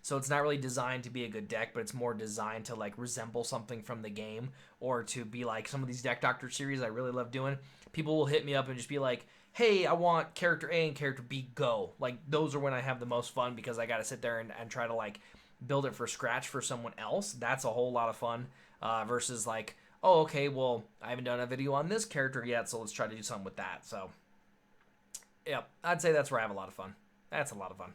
Speaker 1: So it's not really designed to be a good deck, but it's more designed to like resemble something from the game or to be like some of these deck doctor series I really love doing. People will hit me up and just be like, "Hey, I want character A and character B go." Like those are when I have the most fun because I got to sit there and try to like build it for scratch for someone else. That's a whole lot of fun versus like, "Oh, okay, well, I haven't done a video on this character yet, so let's try to do something with that." So, yeah, I'd say that's where I have a lot of fun. That's a lot of fun.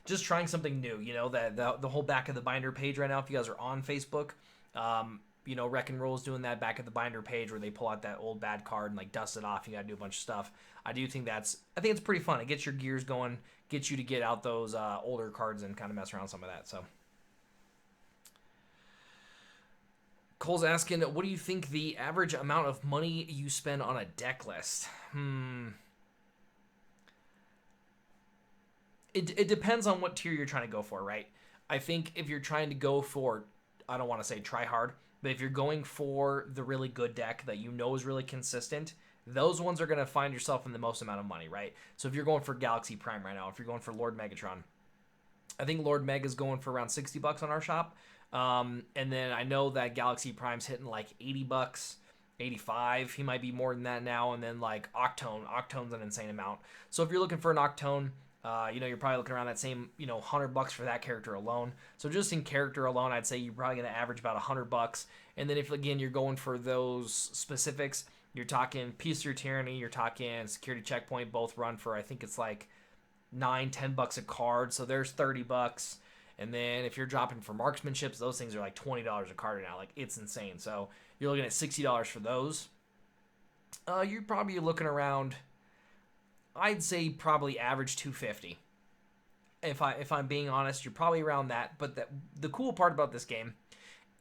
Speaker 1: Just trying something new, the whole back of the binder page right now. If you guys are on Facebook, Wreck and Roll is doing that back of the binder page where they pull out that old bad card and like dust it off. You got to do a bunch of stuff. I think it's pretty fun. It gets your gears going, gets you to get out those older cards and kind of mess around with some of that. So, Cole's asking, what do you think the average amount of money you spend on a deck list? It depends on what tier you're trying to go for, right? I think if you're trying to go for, I don't want to say try hard, but if you're going for the really good deck that you know is really consistent, those ones are going to find yourself in the most amount of money, right? So if you're going for Galaxy Prime right now, if you're going for Lord Megatron, I think Lord Meg is going for around $60 on our shop. And then I know that Galaxy Prime's hitting like $80, 85. He might be more than that now. And then like Octone's an insane amount. So if you're looking for an Octone, you're probably looking around that same, $100 for that character alone. So just in character alone, I'd say you're probably going to average about $100. And then if again you're going for those specifics, you're talking Peace Through Tyranny, you're talking Security Checkpoint. Both run for I think it's like $9-10 a card. So there's $30. And then if you're dropping for marksmanships, those things are like $20 a card now. Like it's insane. So you're looking at $60 for those. You're probably looking around, I'd say probably average $250. If I'm being honest, you're probably around that. But the cool part about this game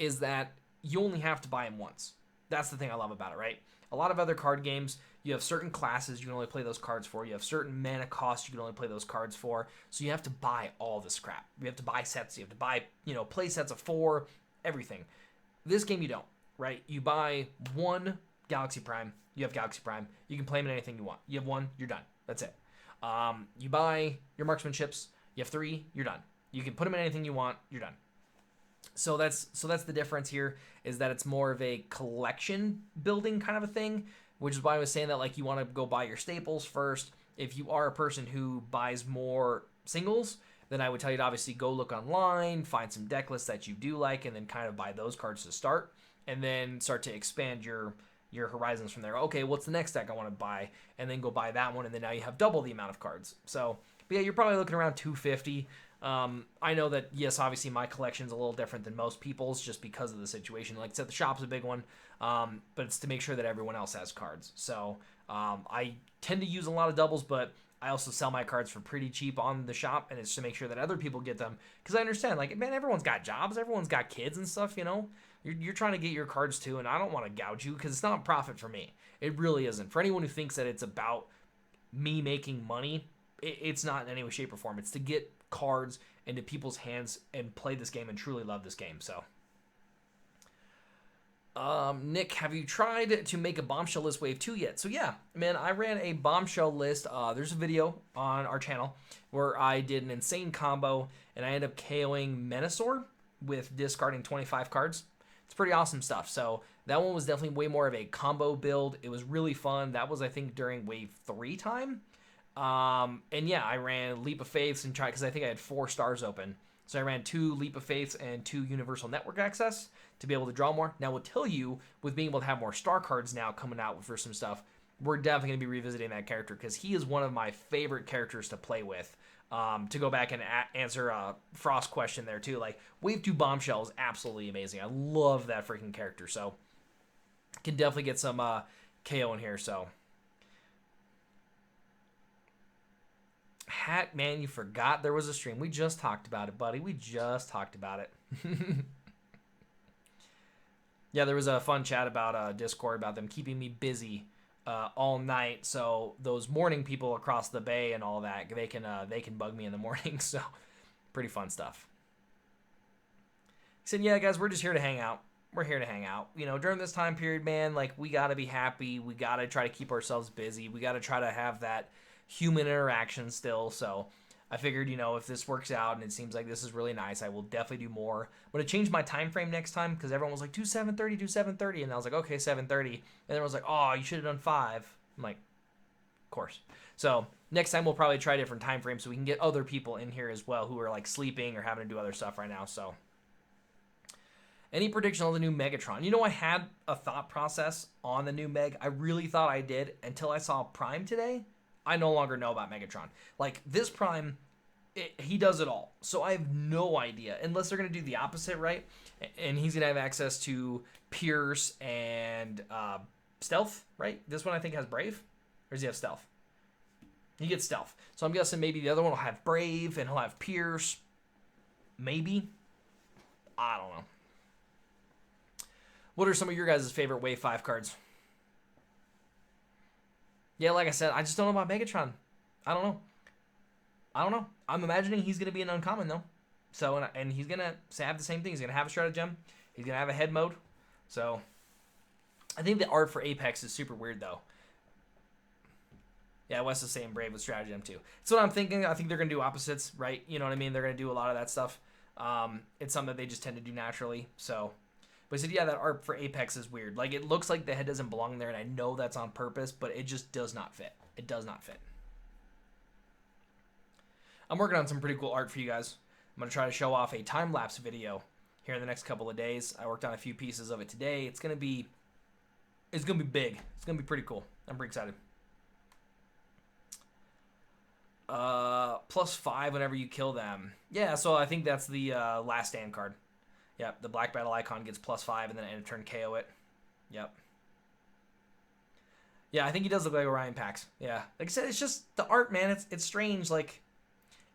Speaker 1: is that you only have to buy them once. That's the thing I love about it, right? A lot of other card games, you have certain classes you can only play those cards for. You have certain mana costs you can only play those cards for. So you have to buy all this crap. You have to buy sets. You have to buy, play sets of 4, everything. This game you don't, right? You buy one Galaxy Prime. You have Galaxy Prime. You can play them in anything you want. You have one, you're done. That's it. You buy your marksmanships. You have 3, you're done. You can put them in anything you want. You're done. So that's the difference here is that it's more of a collection building kind of a thing, which is why I was saying that like you want to go buy your staples first. If you are a person who buys more singles, then I would tell you to obviously go look online, find some deck lists that you do like, and then kind of buy those cards to start, and then start to expand your horizons from there. Okay, what's the next deck I want to buy? And then go buy that one, and then now you have double the amount of cards. So, but yeah, you're probably looking around $250. I know that, yes, obviously my collection's a little different than most people's just because of the situation. Like I said, the shop's a big one, but it's to make sure that everyone else has cards. So I tend to use a lot of doubles, but I also sell my cards for pretty cheap on the shop, and it's to make sure that other people get them. Because I understand, like, man, everyone's got jobs, everyone's got kids and stuff, You're trying to get your cards too, and I don't want to gouge you because it's not profit for me. It really isn't. For anyone who thinks that it's about me making money, it's not in any way, shape, or form. It's to get cards into people's hands and play this game and truly love this game. So, Nick, have you tried to make a bombshell list wave 2 yet? So yeah, man, I ran a bombshell list. There's a video on our channel where I did an insane combo and I ended up KOing Menasor with discarding 25 cards. It's pretty awesome stuff. So that one was definitely way more of a combo build. It was really fun. That was, I think, during wave 3 time. And yeah, I ran Leap of Faiths and tried, because I think I had 4 stars open. So I ran 2 Leap of Faiths and 2 Universal Network Access to be able to draw more. Now, we'll tell you, with being able to have more star cards now coming out for some stuff, we're definitely going to be revisiting that character because he is one of my favorite characters to play with. To go back and answer a Frost question there too, like Wave 2 Bombshell is absolutely amazing. I love that freaking character, so can definitely get some KO in here. So Hat, man, you forgot there was a stream. We just talked about it, buddy. We just talked about it. Yeah, there was a fun chat about Discord about them keeping me busy all night. So those morning people across the bay and all that, they can bug me in the morning. So pretty fun stuff. He said, "Yeah, guys, we're just here to hang out. We're here to hang out. You know, during this time period, man, like we gotta be happy. We gotta try to keep ourselves busy. We gotta try to have that human interaction still. So I figured, you know, if this works out and it seems like this is really nice, I will definitely do more. I'm gonna change my time frame next time because everyone was like, do 7:30, do 7:30, and I was like, okay, 7:30, and everyone was like, oh, you should have done 5. I'm like, of course. So next time we'll probably try different time frames so we can get other people in here as well who are like sleeping or having to do other stuff right now. So. Any prediction on the new Megatron? You know, I had a thought process on the new Meg. I really thought I did until I saw Prime today. I no longer know about Megatron. Like, this Prime, he does it all. So I have no idea. Unless they're going to do the opposite, right? And he's going to have access to Pierce and Stealth, right? This one I think has Brave. Or does he have Stealth? He gets Stealth. So I'm guessing maybe the other one will have Brave and he'll have Pierce. Maybe. I don't know. What are some of your guys' favorite Wave 5 cards? Yeah, like I said, I just don't know about Megatron. I don't know. I'm imagining he's going to be an uncommon, though. So, and he's going to have the same thing. He's going to have a stratagem. He's going to have a head mode. So, I think the art for Apex is super weird, though. Yeah, Wes is saying Brave with stratagem, too. That's what I'm thinking. I think they're going to do opposites, right? You know what I mean? They're going to do a lot of that stuff. It's something that they just tend to do naturally, so... But I said, yeah, that art for Apex is weird. Like, it looks like the head doesn't belong there, and I know that's on purpose, but it just does not fit. It does not fit. I'm working on some pretty cool art for you guys. I'm going to try to show off a time-lapse video here in the next couple of days. I worked on a few pieces of it today. It's going to be big. It's going to be pretty cool. I'm pretty excited. +5 whenever you kill them. Yeah, so I think that's the last stand card. Yep, the black battle icon gets +5 and then end of turn KO it. Yep. Yeah, I think he does look like Orion Pax. Yeah. Like I said, it's just the art, man. It's strange. Like,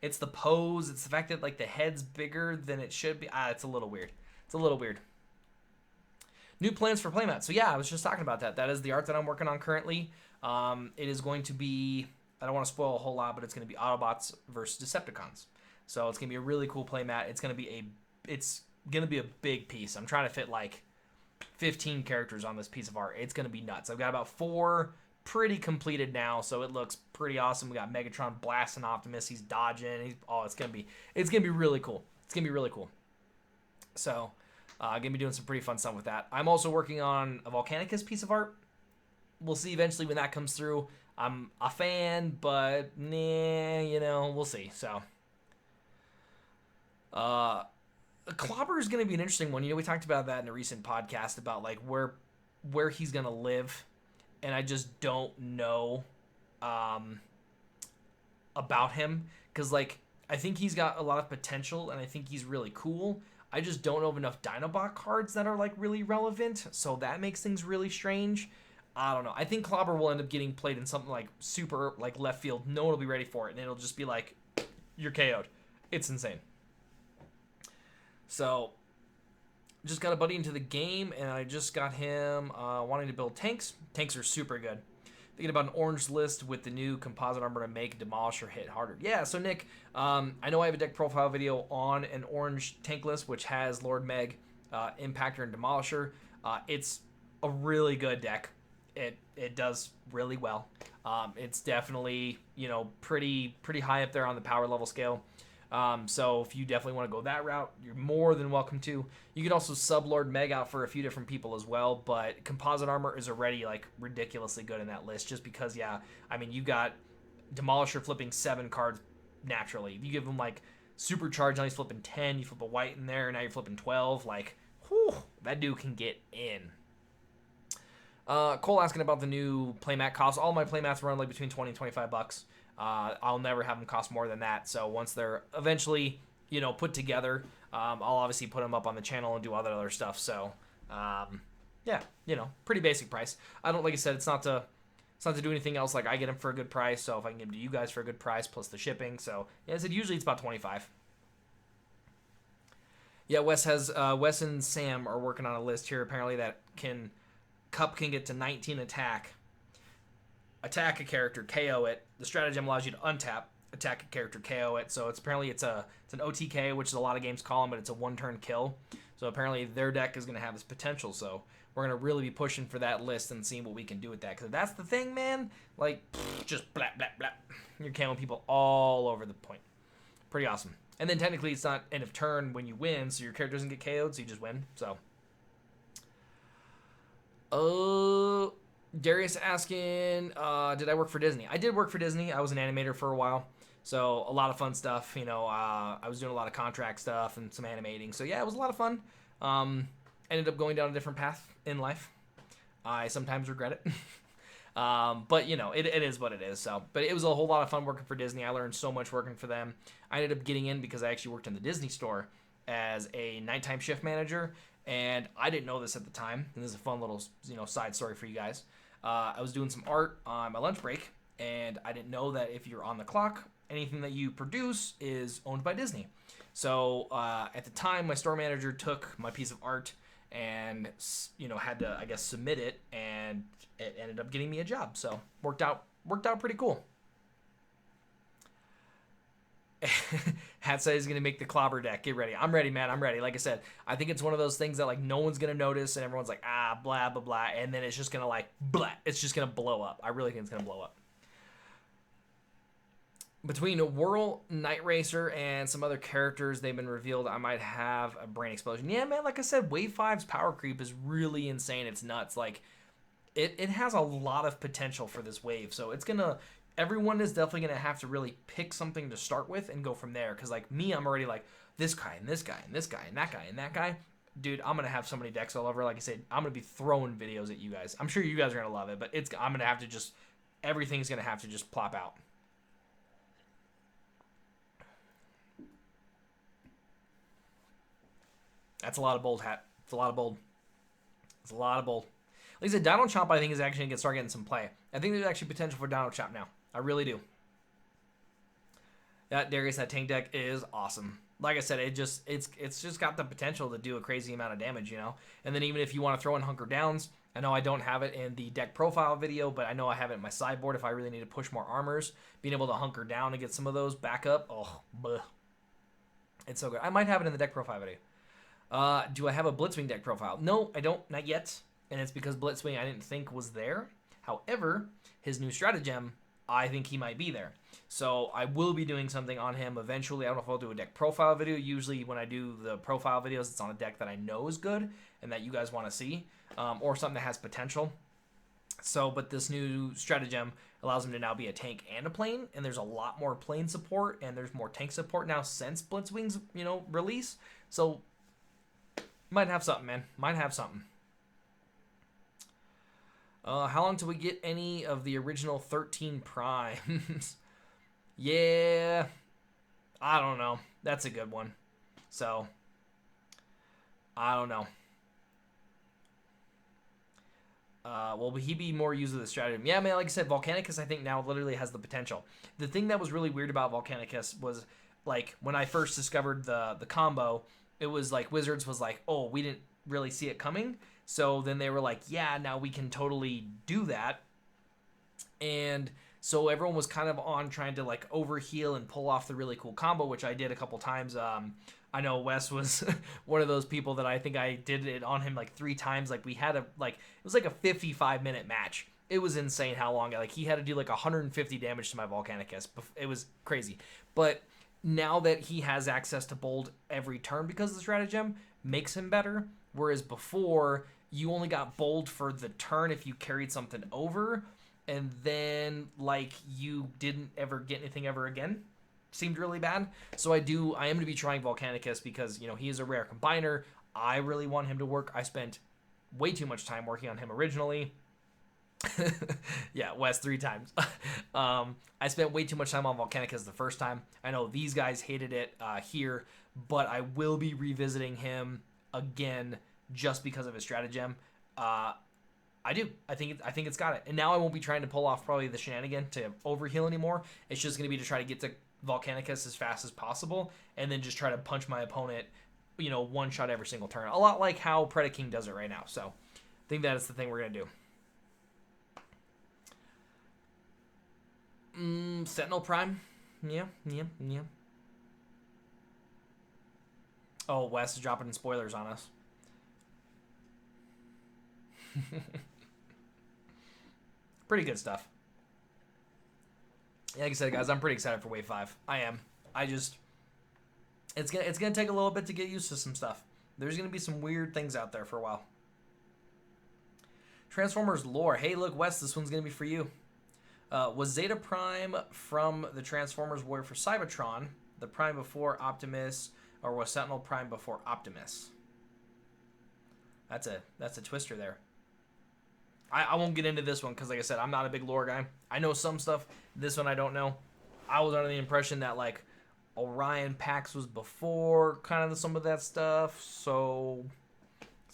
Speaker 1: it's the pose. It's the fact that, like, the head's bigger than it should be. It's a little weird. It's a little weird. New plans for playmat. So, yeah, I was just talking about that. That is the art that I'm working on currently. It is going to be, I don't want to spoil a whole lot, but it's going to be Autobots versus Decepticons. So, it's going to be a really cool playmat. It's going to be a big piece. I'm trying to fit like 15 characters on this piece of art. It's going to be nuts. I've got about 4 pretty completed now, so it looks pretty awesome. We got Megatron blasting Optimus. He's dodging. It's going to be really cool. It's going to be really cool. So, going to be doing some pretty fun stuff with that. I'm also working on a Volcanicus piece of art. We'll see eventually when that comes through. I'm a fan, but we'll see. So, Clobber is going to be an interesting one. You know, we talked about that in a recent podcast about like where he's going to live, and I just don't know about him because like I think he's got a lot of potential and I think he's really cool. I just don't know of enough Dinobot cards that are like really relevant, so that makes things really strange. I don't know. I think Clobber will end up getting played in something like super like left field. No one will be ready for it, and it'll just be like you're KO'd. It's insane. So, just got a buddy into the game, and I just got him wanting to build tanks. Tanks are super good. Thinking about an orange list with the new composite armor to make Demolisher hit harder. Yeah, so Nick, I know I have a deck profile video on an orange tank list, which has Lord Meg, Impactor, and Demolisher. It's a really good deck. It does really well. It's definitely, pretty high up there on the power level scale. So if you definitely want to go that route, you're more than welcome to. You can also sub Lord Meg out for a few different people as well, but composite armor is already like ridiculously good in that list just because, you got Demolisher flipping 7 cards naturally. If you give him like Supercharge, now he's flipping 10, you flip a white in there, and now you're flipping 12, like, whew, that dude can get in. Cole asking about the new playmat cost. All my playmats run like between 20 and 25 bucks. I'll never have them cost more than that. So once they're eventually, put together, I'll obviously put them up on the channel and do other stuff. So, pretty basic price. Like I said, it's not to It's not to do anything else. Like I get them for a good price, so if I can give them to you guys for a good price plus the shipping, so yeah, I said usually it's about 25. Yeah, Wes and Sam are working on a list here. Apparently that Cup can get to 19 attack a character, KO it. The stratagem allows you to untap, attack a character, KO it. So apparently it's an OTK, which is a lot of games call them, but it's a one-turn kill. So apparently their deck is going to have this potential. So we're going to really be pushing for that list and seeing what we can do with that. Because that's the thing, man. Like, just blah, blah, blah. You're KOing people all over the point. Pretty awesome. And then technically it's not end of turn when you win, so your character doesn't get KO'd, so you just win. So. Darius asking, did I work for Disney? I did work for Disney. I was an animator for a while. So a lot of fun stuff. You know, I was doing a lot of contract stuff and some animating. So yeah, it was a lot of fun. Ended up going down a different path in life. I sometimes regret it. But you know, it is what it is. So, but it was a whole lot of fun working for Disney. I learned so much working for them. I ended up getting in because I actually worked in the Disney store as a nighttime shift manager, and I didn't know this at the time. And this is a fun little, you know, side story for you guys. I was doing some art on my lunch break, and I didn't know that if you're on the clock, anything that you produce is owned by Disney. So at the time, my store manager took my piece of art and, you know, had to, I guess, submit it, and it ended up getting me a job. So worked out pretty cool. Hat says he's gonna make the clobber deck. Get ready. I'm ready, man. I'm ready. Like I said, I think it's one of those things that like no one's gonna notice, and everyone's like, blah blah blah, and then it's just gonna like blah. It's just gonna blow up. I really think it's gonna blow up. Between Whirl, Night Racer, and some other characters they've been revealed, I might have a brain explosion. Yeah, man. Like I said, Wave 5's power creep is really insane. It's nuts. Like it has a lot of potential for this wave. So it's gonna. Everyone is definitely going to have to really pick something to start with and go from there. Because, like, me, I'm already like, this guy, and this guy, and this guy, and that guy, and that guy. Dude, I'm going to have so many decks all over. Like I said, I'm going to be throwing videos at you guys. I'm sure you guys are going to love it. But I'm going to have to just, everything's going to have to just plop out. That's a lot of bold, Hat. It's a lot of bold. It's a lot of bold. Like I said, Dino Chomp, I think, is actually going to start getting some play. I think there's actually potential for Dino Chomp now. I really do. That Darius, that tank deck is awesome. Like I said, it's just got the potential to do a crazy amount of damage, you know. And then even if you want to throw in Hunker Downs, I know I don't have it in the deck profile video, but I know I have it in my sideboard if I really need to push more armors. Being able to hunker down and get some of those back up, it's so good. I might have it in the deck profile video. Do I have a Blitzwing deck profile? No, I don't, not yet. And it's because Blitzwing I didn't think was there. However, his new stratagem, I think he might be there. So I will be doing something on him eventually. I don't know if I'll do a deck profile video. Usually when I do the profile videos, it's on a deck that I know is good and that you guys want to see, or something that has potential. So, but this new stratagem allows him to now be a tank and a plane, and there's a lot more plane support, and there's more tank support now since Blitzwing's, you know, release. So, might have something, man. Might have something. How long till we get any of the original 13 primes? Yeah, I don't know. That's a good one. So, I don't know. Will he be more used of the stratagem? Yeah, man, like I said, Volcanicus I think now literally has the potential. The thing that was really weird about Volcanicus was, like, when I first discovered the combo, it was like Wizards was like, oh, we didn't really see it coming. So then they were like, yeah, now we can totally do that. And so everyone was kind of on trying to like overheal and pull off the really cool combo, which I did a couple times. I know Wes was one of those people that I think I did it on him like 3 times. Like we had it was like a 55-minute match. It was insane how long. Like he had to do like 150 damage to my Volcanicus. It was crazy. But now that he has access to bold every turn because of the stratagem, makes him better. Whereas before, you only got bold for the turn if you carried something over, and then like you didn't ever get anything ever again. Seemed really bad. So I am going to be trying Volcanicus because, you know, he is a rare combiner. I really want him to work. I spent way too much time working on him originally. Yeah, Wes 3 times. I spent way too much time on Volcanicus the first time. I know these guys hated it here, but I will be revisiting him again just because of his stratagem. I do. I think it's got it. And now I won't be trying to pull off probably the shenanigan to overheal anymore. It's just going to be to try to get to Volcanicus as fast as possible, and then just try to punch my opponent, one shot every single turn. A lot like how Predaking does it right now. So I think that is the thing we're going to do. Sentinel Prime. Yeah. Oh, Wes is dropping spoilers on us. Pretty good stuff. Like I said, guys, I'm pretty excited for Wave 5. I am. It's gonna take a little bit to get used to some stuff. There's gonna be some weird things out there for a while. Transformers lore. Hey, look, Wes, this one's gonna be for you. Was Zeta Prime from the Transformers War for Cybertron the Prime before Optimus, or was Sentinel Prime before Optimus? That's a twister there. I won't get into this one because, like I said, I'm not a big lore guy. I know some stuff. This one I don't know. I was under the impression that, like, Orion Pax was before kind of some of that stuff. So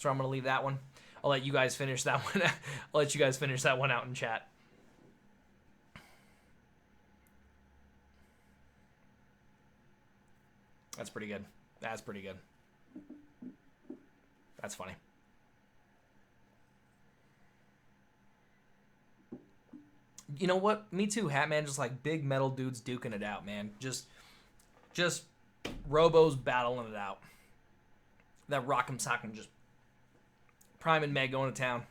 Speaker 1: I'm going to leave that one. I'll let you guys finish that one. I'll let you guys finish that one out in chat. That's pretty good. That's pretty good. That's funny. You know what? Me too, Hatman. Just like big metal dudes duking it out, man. Just Robos battling it out. That Rock'em Sock'em just Prime and Meg going to town.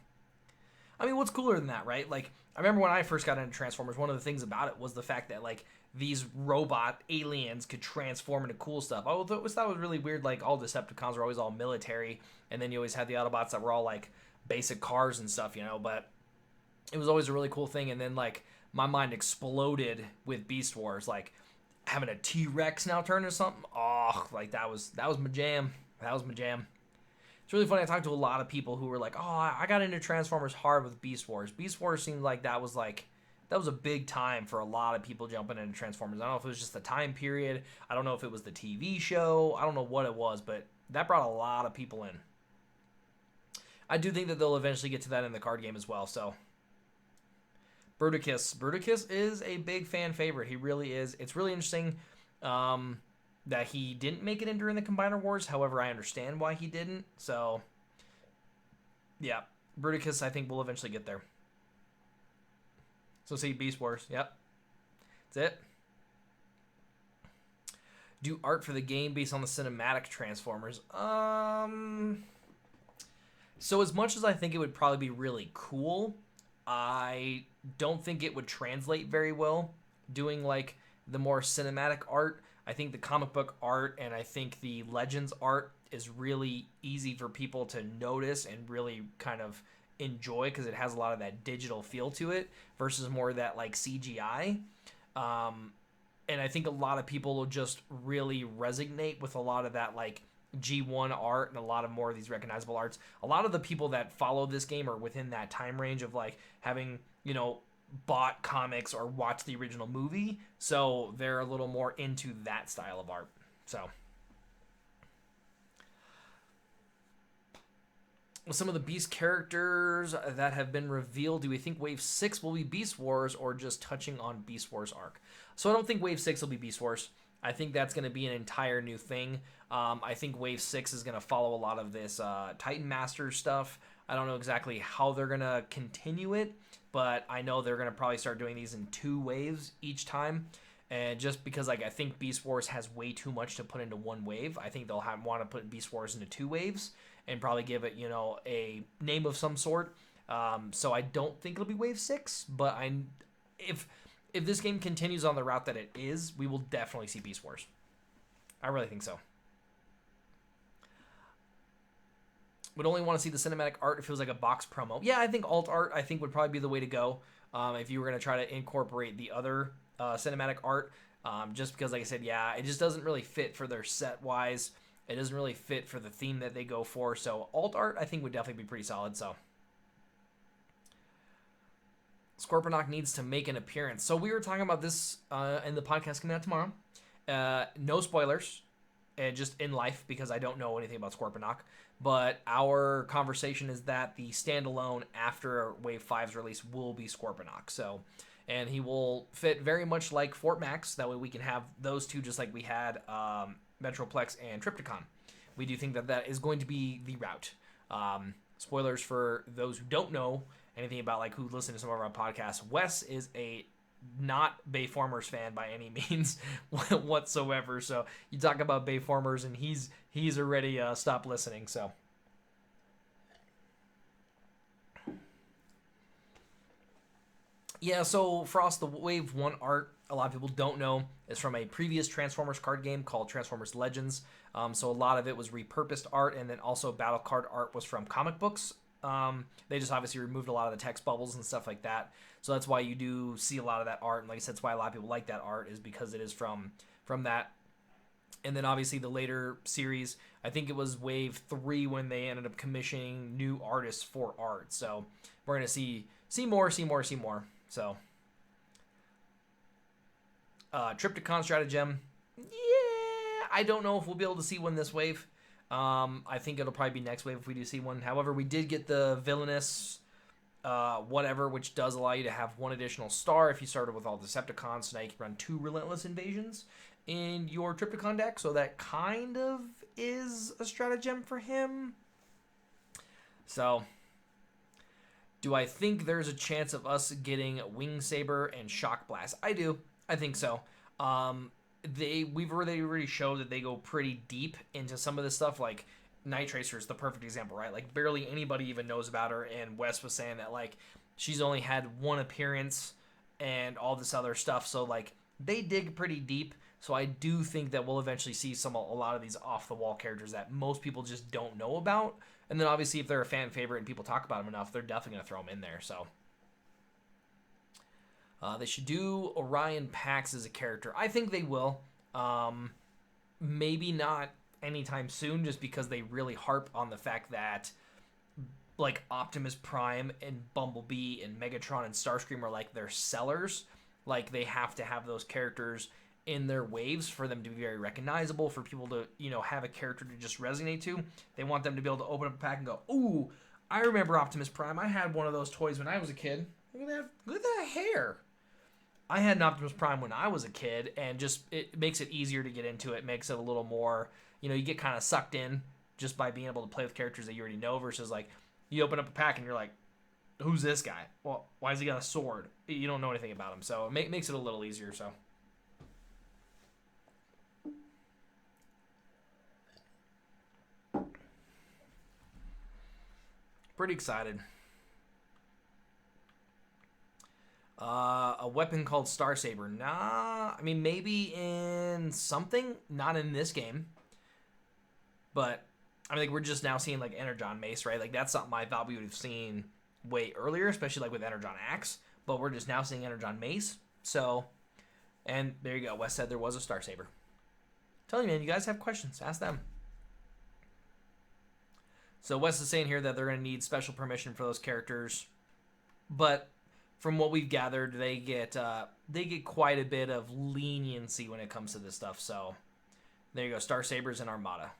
Speaker 1: I mean, what's cooler than that, right? Like, I remember when I first got into Transformers, one of the things about it was the fact that, like, these robot aliens could transform into cool stuff. I always thought it was really weird, like, all Decepticons were always all military, and then you always had the Autobots that were all, like, basic cars and stuff, but it was always a really cool thing. And then, like, my mind exploded with Beast Wars, like, having a T-Rex now turn into something. Oh, like, that was my jam. That was my jam. It's really funny. I talked to a lot of people who were like, oh, I got into Transformers hard with Beast Wars. Beast Wars seemed like that was a big time for a lot of people jumping into Transformers. I don't know if it was just the time period. I don't know if it was the TV show. I don't know what it was, but that brought a lot of people in. I do think that they'll eventually get to that in the card game as well, so. Bruticus is a big fan favorite. He really is. It's really interesting that he didn't make it in during the Combiner Wars. However, I understand why he didn't. So, yeah. Bruticus, I think, will eventually get there. So, see, Beast Wars. Yep. That's it. Do art for the game based on the cinematic Transformers. So, as much as I think it would probably be really cool, I don't think it would translate very well doing, like, the more cinematic art. I think the comic book art and I think the Legends art is really easy for people to notice and really kind of enjoy because it has a lot of that digital feel to it versus more of that, like, CGI. And I think a lot of people will just really resonate with a lot of that, like, G1 art and a lot of more of these recognizable arts. A lot of the people that follow this game are within that time range of, like, having, bought comics or watched the original movie, so they're a little more into that style of art. So some of the Beast characters that have been revealed, do we think Wave 6 will be Beast Wars or just touching on Beast Wars arc? So I don't think Wave 6 will be Beast Wars. I think that's going to be an entire new thing. I think Wave 6 is going to follow a lot of this Titan Master stuff. I don't know exactly how they're going to continue it, but I know they're going to probably start doing these in 2 waves each time. And just because, like, I think Beast Wars has way too much to put into 1 wave, I think they'll want to put Beast Wars into 2 waves and probably give it, a name of some sort. So I don't think it'll be Wave 6, but if this game continues on the route that it is, we will definitely see Beast Wars. I really think so. Would only want to see the cinematic art if it was like a box promo. Yeah, I think alt art, would probably be the way to go if you were going to try to incorporate the other cinematic art. Just because, like I said, yeah, it just doesn't really fit for their set-wise. It doesn't really fit for the theme that they go for. So alt art, I think, would definitely be pretty solid. So Scorponok needs to make an appearance. So we were talking about this in the podcast coming out tomorrow. No spoilers. and just in life because I don't know anything about Scorponok. But our conversation is that the standalone after Wave Five's release will be Scorponok. So, and he will fit very much like Fort Max. That way we can have those two just like we had Metroplex and Trypticon. We do think that that is going to be the route. Spoilers for those who don't know anything about like who listen to some of our podcasts. Wes is a not Bayformers fan by any means whatsoever. So you talk about Bayformers and he's already stopped listening. So yeah, so Frost, the Wave 1 art, a lot of people don't know, is from a previous Transformers card game called Transformers Legends. So a lot of it was repurposed art, and then also battle card art was from comic books. They just obviously removed a lot of the text bubbles and stuff like that. So that's why you do see a lot of that art. And like I said, that's why a lot of people like that art, is because it is from that. And then obviously the later series, I think it was Wave 3 when they ended up commissioning new artists for art. So we're going to see more. So Trypticon Stratagem, yeah, I don't know if we'll be able to see one this wave. I think it'll probably be next wave if we do see one. However, we did get the Villainous whatever, which does allow you to have one additional star if you started with all Decepticons. So now you can run 2 Relentless Invasions in your Trypticon deck. So that kind of is a stratagem for him. So do I think there's a chance of us getting Wing Saber and Shock Blast? I do. I think so. We've already showed that they go pretty deep into some of this stuff. Like Night Tracer is the perfect example, right? Like barely anybody even knows about her, and Wes was saying that like she's only had one appearance and all this other stuff. So like they dig pretty deep. So I do think that we'll eventually see a lot of these off the wall characters that most people just don't know about. And then obviously if they're a fan favorite and people talk about them enough, they're definitely going to throw them in there. So they should do Orion Pax as a character. I think they will. Maybe not anytime soon, just because they really harp on the fact that like Optimus Prime and Bumblebee and Megatron and Starscream are like their sellers. Like they have to have those characters in their waves for them to be very recognizable, for people to, have a character to just resonate to. They want them to be able to open up a pack and go, ooh, I remember Optimus Prime. I had one of those toys when I was a kid. Look at that hair. I had an Optimus Prime when I was a kid, and just it makes it easier to get into it. Makes it a little more, you get kind of sucked in just by being able to play with characters that you already know, versus like you open up a pack and you're like, who's this guy? Well, why has he got a sword? You don't know anything about him, so it makes it a little easier. So pretty excited. A weapon called Star Saber. Nah, I mean, maybe in something, not in this game. But, I mean, like, we're just now seeing, like, Energon Mace, right? Like, that's something I thought we would have seen way earlier, especially, like, with Energon Axe. But we're just now seeing Energon Mace. So, and there you go. Wes said there was a Star Saber. Tell you, man, you guys have questions. Ask them. So, Wes is saying here that they're going to need special permission for those characters. But from what we've gathered, they get quite a bit of leniency when it comes to this stuff. So there you go, Star Sabers and Armada.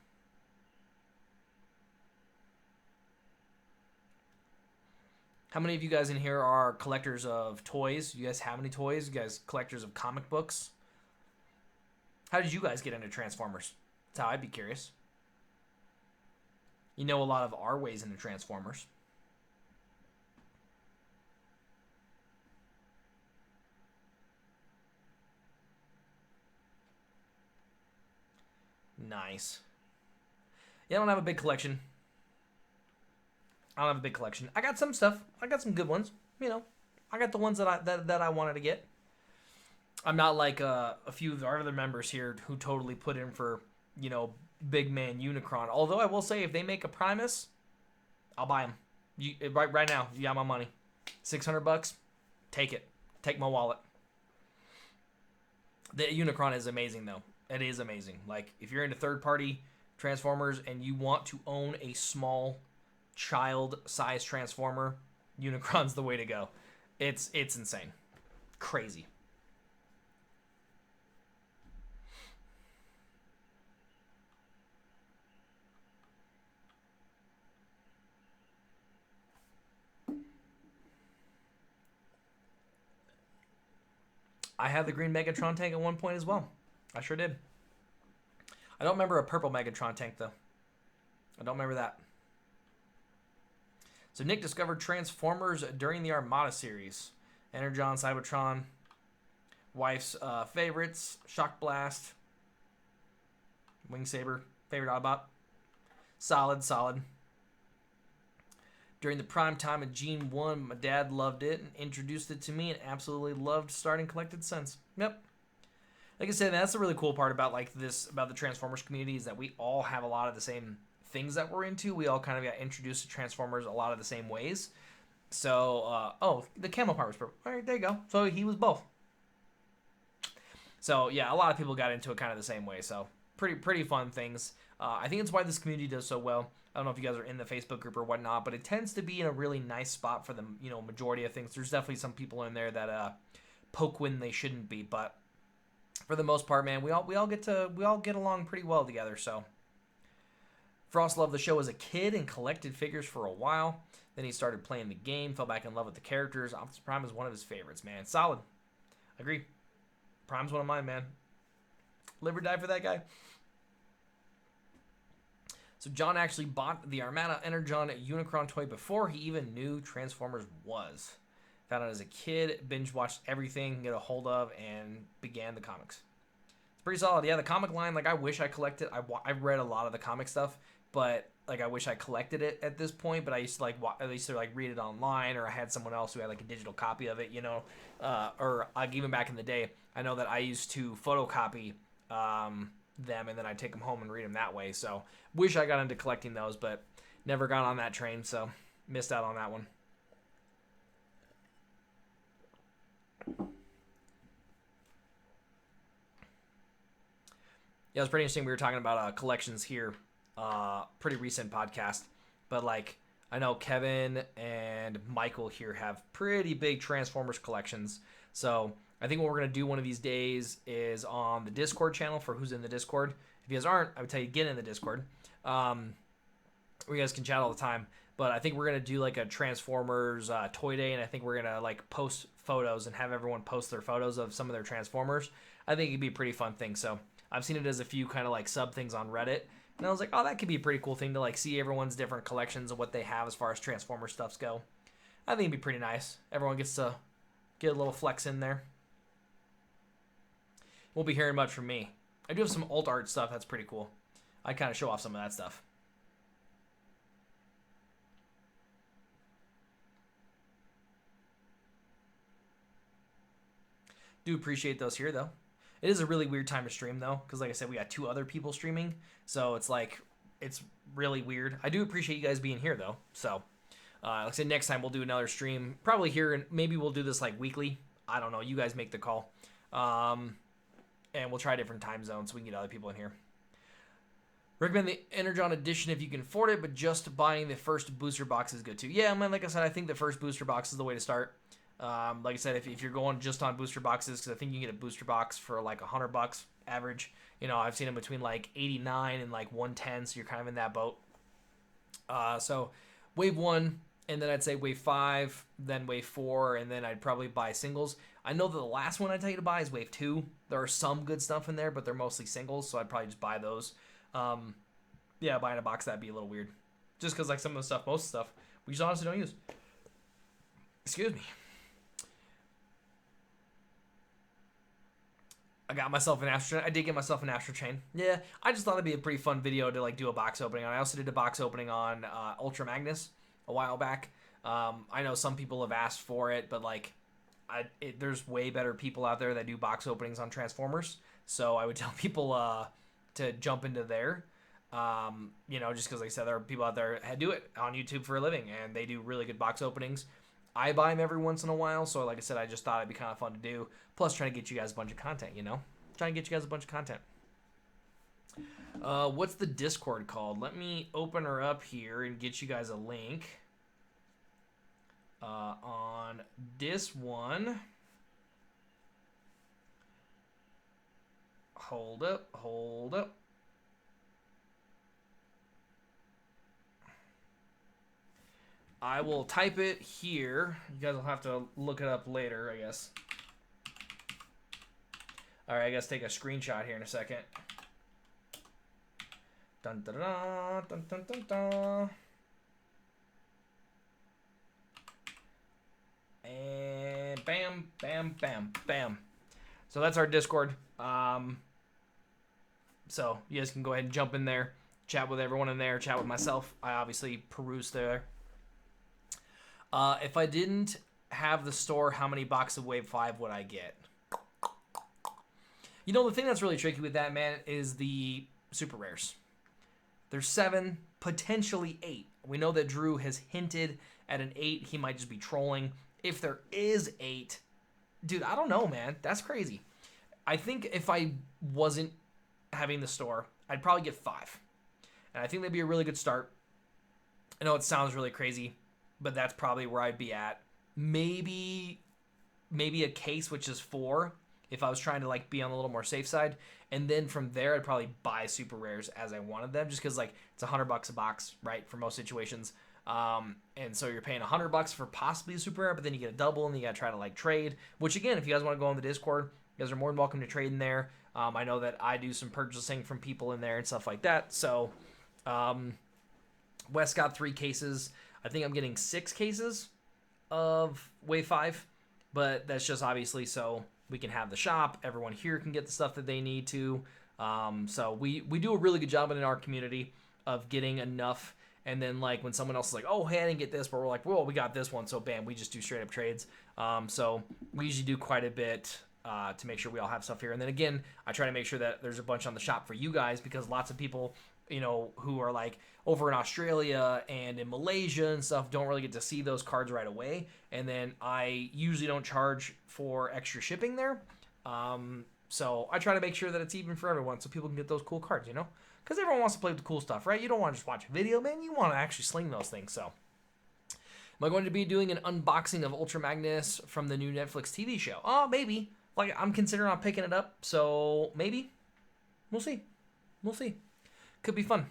Speaker 1: How many of you guys in here are collectors of toys? You guys have any toys? You guys collectors of comic books? How did you guys get into Transformers? That's how I'd be curious. You know a lot of our ways into Transformers. Nice. Yeah, I don't have a big collection. I got some stuff. I got some good ones. I got the ones that I wanted to get. I'm not like a few of our other members here who totally put in for, big man Unicron. Although I will say, if they make a Primus, I'll buy them. Right now, you got my money. $600, take it. Take my wallet. The Unicron is amazing, though. It is amazing. Like, if you're into third-party Transformers and you want to own a small child-sized Transformer, Unicron's the way to go. It's insane. Crazy. I had the green Megatron tank at one point as well. I sure did. I don't remember a purple Megatron tank, though. I don't remember that. So Nick discovered Transformers during the Armada series. Energon, Cybertron, wife's favorites, Shock Blast, Wing Saber, favorite Autobot. Solid, solid. During the prime time of Gene 1, my dad loved it and introduced it to me and absolutely loved starting collected since. Yep. Like I said, that's the really cool part about about the Transformers community is that we all have a lot of the same things that we're into. We all kind of got introduced to Transformers a lot of the same ways. So, oh, the camo part was purple. All right, there you go. So he was both. So yeah, a lot of people got into it kind of the same way. So pretty fun things. I think it's why this community does so well. I don't know if you guys are in the Facebook group or whatnot, but it tends to be in a really nice spot for the majority of things. There's definitely some people in there that poke when they shouldn't be, but for the most part, man, we all get along pretty well together. So Frost loved the show as a kid and collected figures for a while. Then he started playing the game, fell back in love with the characters. Optimus Prime is one of his favorites, man. Solid. Agree. Prime's one of mine, man. Live or die for that guy. So John actually bought the Armada Energon Unicron toy before he even knew Transformers was. Found out as a kid, binge watched everything he could get a hold of, and began the comics. It's pretty solid. Yeah, the comic line, I wish I collected. I've read a lot of the comic stuff, but I wish I collected it at this point. But I used to at least read it online, or I had someone else who had a digital copy of it, or even back in the day, I know that I used to photocopy them, and then I'd take them home and read them that way. So wish I got into collecting those, but never got on that train, so missed out on that one. Yeah, it was pretty interesting. We were talking about collections here, pretty recent podcast, but I know Kevin and Michael here have pretty big Transformers collections. So I think what we're going to do one of these days is on the Discord channel for who's in the Discord. If you guys aren't, I would tell you get in the Discord. Where you guys can chat all the time. But I think we're going to do a Transformers toy day, and I think we're going to post photos and have everyone post their photos of some of their Transformers. I think it'd be a pretty fun thing. So I've seen it as a few kind of sub things on Reddit. And I was like, oh, that could be a pretty cool thing to see everyone's different collections of what they have as far as Transformers stuffs go. I think it'd be pretty nice. Everyone gets to get a little flex in there. Won't be hearing much from me. I do have some alt art stuff that's pretty cool. I kind of show off some of that stuff. Do appreciate those here, though. It is a really weird time to stream, though, because like I said, we got 2 other people streaming, so it's it's really weird. I do appreciate you guys being here, though. So, like I said, next time we'll do another stream, probably here, and maybe we'll do this weekly. I don't know. You guys make the call. And we'll try different time zones so we can get other people in here. Recommend the Energon edition if you can afford it, but just buying the first booster box is good too. Yeah, man, like I said, I think the first booster box is the way to start. Like I said, if you're going just on booster boxes, because I think you can get a booster box for $100 average. I've seen them between 89 and 110, so you're kind of in that boat. So wave 1, and then I'd say wave 5, then wave 4, and then I'd probably buy singles. I know that the last one I tell you to buy is wave 2. There are some good stuff in there, but they're mostly singles, so I'd probably just buy those. Yeah, buying a box, that'd be a little weird. Just because some of the stuff, most stuff, we just honestly don't use. Excuse me. I got myself an Astro Chain. I did get myself an Astro Chain. Yeah, I just thought it'd be a pretty fun video to do a box opening on. I also did a box opening on Ultra Magnus a while back. I know some people have asked for it, but there's way better people out there that do box openings on Transformers. So I would tell people to jump into there. Just because like I said, there are people out there that do it on YouTube for a living, and they do really good box openings. I buy them every once in a while, so like I said, I just thought it'd be kind of fun to do. Plus, trying to get you guys a bunch of content, Trying to get you guys a bunch of content. What's the Discord called? Let me open her up here and get you guys a link. On this one. Hold up. I will type it here. You guys will have to look it up later, I guess. All right, I guess take a screenshot here in a second. Dun dun dun dun dun dun dun. And bam, bam, bam, bam. So that's our Discord. So you guys can go ahead and jump in there, chat with everyone in there, chat with myself. I obviously peruse there. If I didn't have the store, how many boxes of Wave 5 would I get? You know, the thing that's really tricky with that, man, is the super rares. There's 7, potentially 8. We know that Drew has hinted at an 8. He might just be trolling. If there is 8, dude, I don't know, man. That's crazy. I think if I wasn't having the store, I'd probably get 5. And I think that'd be a really good start. I know it sounds really crazy, but that's probably where I'd be at. Maybe a case, which is 4, if I was trying to like be on a little more safe side. And then from there, I'd probably buy super rares as I wanted them, just because like it's $100 a box, right, for most situations. And so you're paying $100 for possibly a super rare, but then you get a double, and you got to try to like trade. Which again, if you guys want to go on the Discord, you guys are more than welcome to trade in there. I know that I do some purchasing from people in there and stuff like that. So Wes got 3 cases. I think I'm getting 6 cases of Wave 5, but that's just obviously so we can have the shop. Everyone here can get the stuff that they need to. So we do a really good job in our community of getting enough. And then like when someone else is like, oh, hey, I didn't get this, but we're like, well, we got this one. So bam, we just do straight up trades. So we usually do quite a bit to make sure we all have stuff here. And then again, I try to make sure that there's a bunch on the shop for you guys, because lots of people, you know, who are like over in Australia and in Malaysia and stuff don't really get to see those cards right away. And then I usually don't charge for extra shipping there. So I try to make sure that it's even for everyone so people can get those cool cards, you know? Because everyone wants to play with the cool stuff, right? You don't want to just watch a video, man. You want to actually sling those things, so. Am I going to be doing an unboxing of Ultra Magnus from the new Netflix TV show? Oh, maybe. Like, I'm considering on picking it up, so maybe. We'll see. We'll see. Could be fun.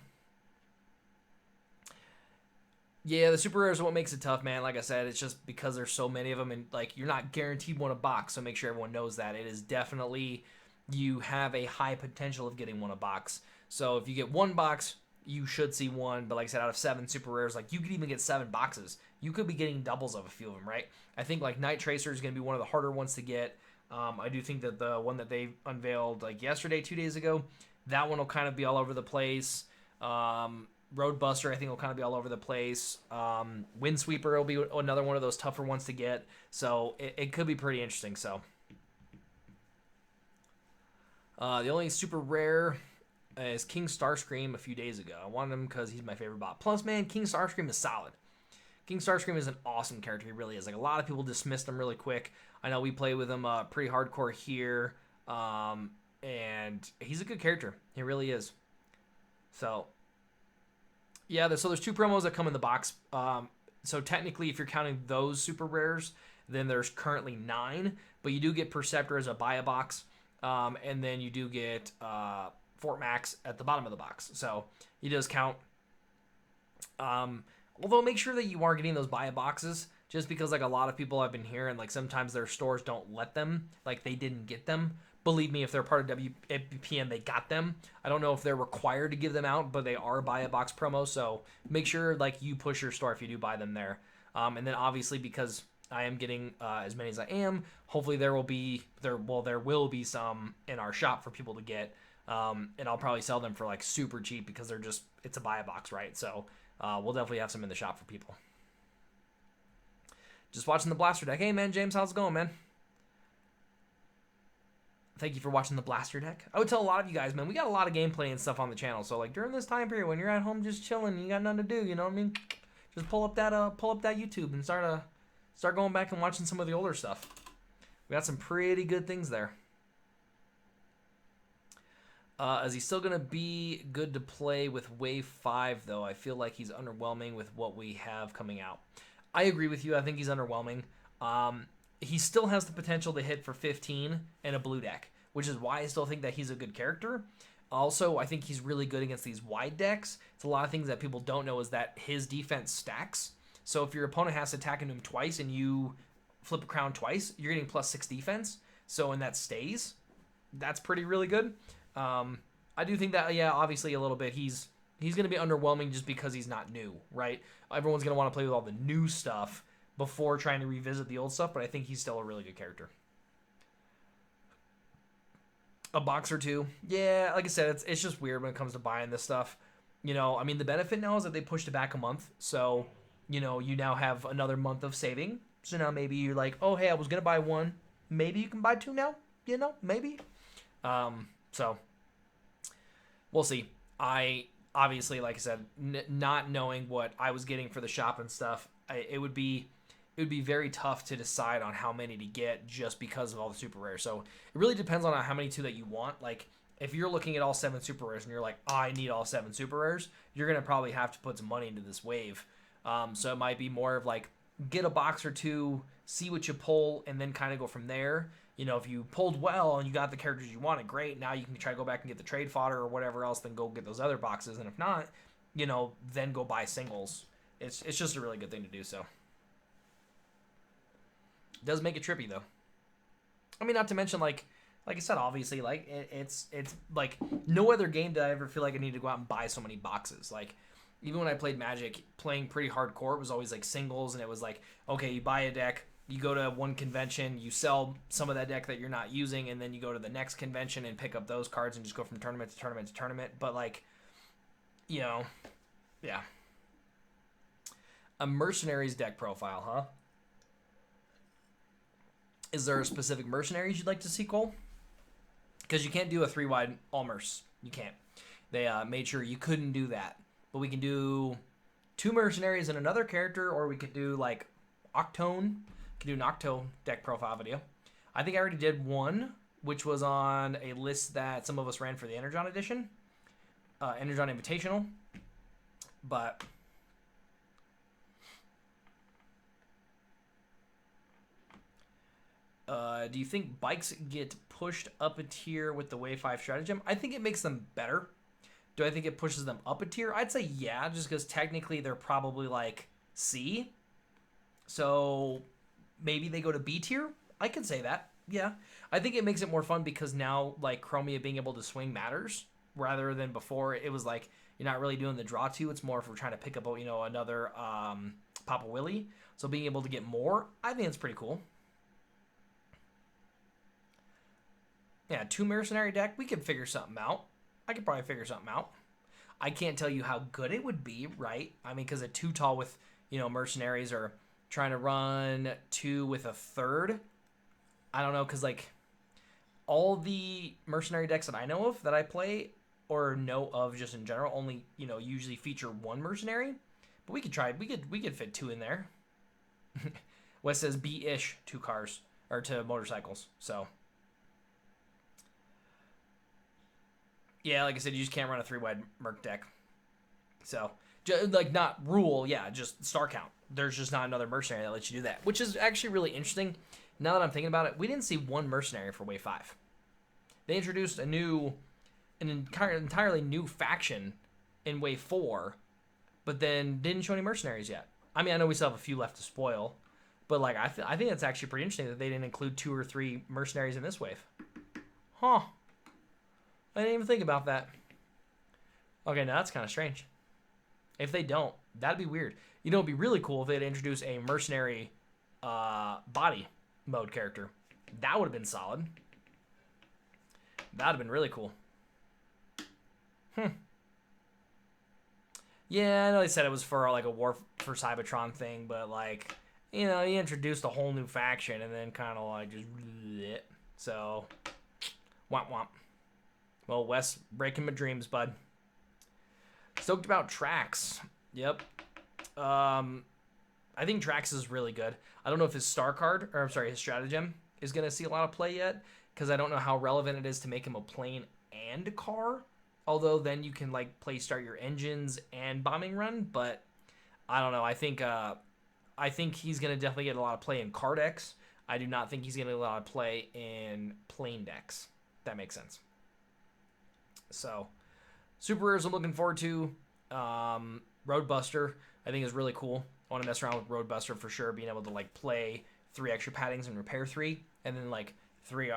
Speaker 1: Yeah, the super rares are what makes it tough, man. Like I said, it's just because there's so many of them, and like you're not guaranteed one a box, so make sure everyone knows that. It is definitely, you have a high potential of getting one a box. So if you get 1 box, you should see 1, but like I said, out of 7 super rares, like you could even get 7 boxes. You could be getting doubles of a few of them, right? I think like Night Tracer is going to be one of the harder ones to get. I do think that the one that they unveiled like yesterday, 2 days ago, that one will kind of be all over the place. Roadbuster, I think, will kind of be all over the place. Windsweeper will be another one of those tougher ones to get. So it could be pretty interesting. So the only super rare is King Starscream a few days ago. I wanted him because he's my favorite bot. Plus, man, King Starscream is solid. King Starscream is an awesome character. He really is. Like, a lot of people dismissed him really quick. I know we play with him pretty hardcore here. And he's a good character. He really is. So, yeah, there's 2 promos that come in the box. So technically, if you're counting those super rares, then there's currently 9. But you do get Perceptor as a buy-a-box. And then you do get Fort Max at the bottom of the box. So he does count. Although make sure that you are getting those buy-a-boxes, just because like a lot of people I've been hearing, like sometimes their stores don't let them, like they didn't get them. Believe me, if they're part of WPN, they got them. I don't know if they're required to give them out, but they are buy-a-box promos. So make sure like you push your store if you do buy them there. And then obviously because I am getting as many as I am, hopefully there will be some in our shop for people to get. And I'll probably sell them for like super cheap because it's a buy-a-box, right? So we'll definitely have some in the shop for people. Just watching the Blaster deck. Hey, man, James, how's it going, man? Thank you for watching the Blaster deck. I would tell a lot of you guys, man, we got a lot of gameplay and stuff on the channel. So, like, during this time period when you're at home just chilling and you got nothing to do, you know what I mean? Just pull up that YouTube and start going back and watching some of the older stuff. We got some pretty good things there. Is he still going to be good to play with Wave 5, though? I feel like he's underwhelming with what we have coming out. I agree with you. I think he's underwhelming. He still has the potential to hit for 15 in a blue deck, which is why I still think that he's a good character. Also, I think he's really good against these wide decks. It's a lot of things that people don't know is that his defense stacks. So if your opponent has to attack into him twice and you flip a crown twice, you're getting +6 defense. So, and that stays. That's pretty really good. I do think that, yeah, obviously a little bit. He's going to be underwhelming just because he's not new, right? Everyone's going to want to play with all the new stuff before trying to revisit the old stuff, but I think he's still a really good character. A box or two. Yeah, like I said, it's just weird when it comes to buying this stuff. I mean, the benefit now is that they pushed it back a month. So, you now have another month of saving. So now maybe you're like, oh, hey, I was going to buy one. Maybe you can buy two now. Maybe. So we'll see. I obviously, like I said, not knowing what I was getting for the shop and stuff, it would be very tough to decide on how many to get just because of all the super rares. So it really depends on how many two that you want. Like if you're looking at all 7 super rares and you're like, oh, I need all 7 super rares, you're gonna probably have to put some money into this wave. So it might be more of like get a box or two, see what you pull, and then kind of go from there. If you pulled well and you got the characters you wanted, great. Now you can try to go back and get the trade fodder or whatever else, then go get those other boxes. And if not, then go buy singles. It's just a really good thing to do so. It does make it trippy though. I mean, not to mention like I said, obviously, like it's like no other game did I ever feel like I needed to go out and buy so many boxes. Like even when I played Magic, playing pretty hardcore, it was always like singles, and it was like, okay, you buy a deck, you go to one convention, you sell some of that deck that you're not using, and then you go to the next convention and pick up those cards and just go from tournament to tournament to tournament. But like, yeah. A mercenaries deck profile, huh? Is there a specific mercenaries you'd like to see, Cole? Because you can't do a 3-wide all merce. You can't. They made sure you couldn't do that. But we can do 2 mercenaries and another character, or we could do like Octone. We can do an Octo deck profile video. I think I already did one, which was on a list that some of us ran for the Energon edition. Energon Invitational. But do you think bikes get pushed up a tier with the Wave 5 stratagem? I think it makes them better. Do I think it pushes them up a tier? I'd say yeah, just because technically they're probably like C. So maybe they go to B tier? I could say that. Yeah. I think it makes it more fun because now like Chromia being able to swing matters rather than before it was like you're not really doing the draw two. It's more if we're trying to pick up another Papa Willie. So being able to get more, I think it's pretty cool. Yeah, 2 mercenary deck, we could figure something out. I could probably figure something out. I can't tell you how good it would be, right? I mean, because a 2 tall with, mercenaries or trying to run 2 with a third. I don't know, because, like, all the mercenary decks that I know of that I play or know of just in general only, usually feature 1 mercenary. But we could try, we could fit 2 in there. Wes says B-ish 2 cars, or 2 motorcycles, so... Yeah, like I said, you just can't run a 3-wide Merc deck. So, like, not rule, yeah, just star count. There's just not another mercenary that lets you do that, which is actually really interesting. Now that I'm thinking about it, we didn't see 1 mercenary for Wave 5. They introduced an entirely new faction in Wave 4, but then didn't show any mercenaries yet. I mean, I know we still have a few left to spoil, but, like, I think that's actually pretty interesting that they didn't include 2 or 3 mercenaries in this wave. Huh. I didn't even think about that. Okay, now that's kind of strange. If they don't, that'd be weird. It'd be really cool if they'd introduce a mercenary body mode character. That would have been solid. That would have been really cool. Yeah, I know they said it was for like a War for Cybertron thing, but like, he introduced a whole new faction and then kind of like just... So, womp womp. Well, Wes, breaking my dreams, bud. Stoked about Trax. Yep. I think Trax is really good. I don't know if his his stratagem is going to see a lot of play yet, because I don't know how relevant it is to make him a plane and car. Although then you can like start your engines and bombing run, but I don't know. I think he's going to definitely get a lot of play in car decks. I do not think he's going to get a lot of play in plane decks. That makes sense. So, super rares I'm looking forward to. Roadbuster, I think is really cool. I want to mess around with Roadbuster for sure, being able to like play 3 extra paddings and repair 3, and then like 3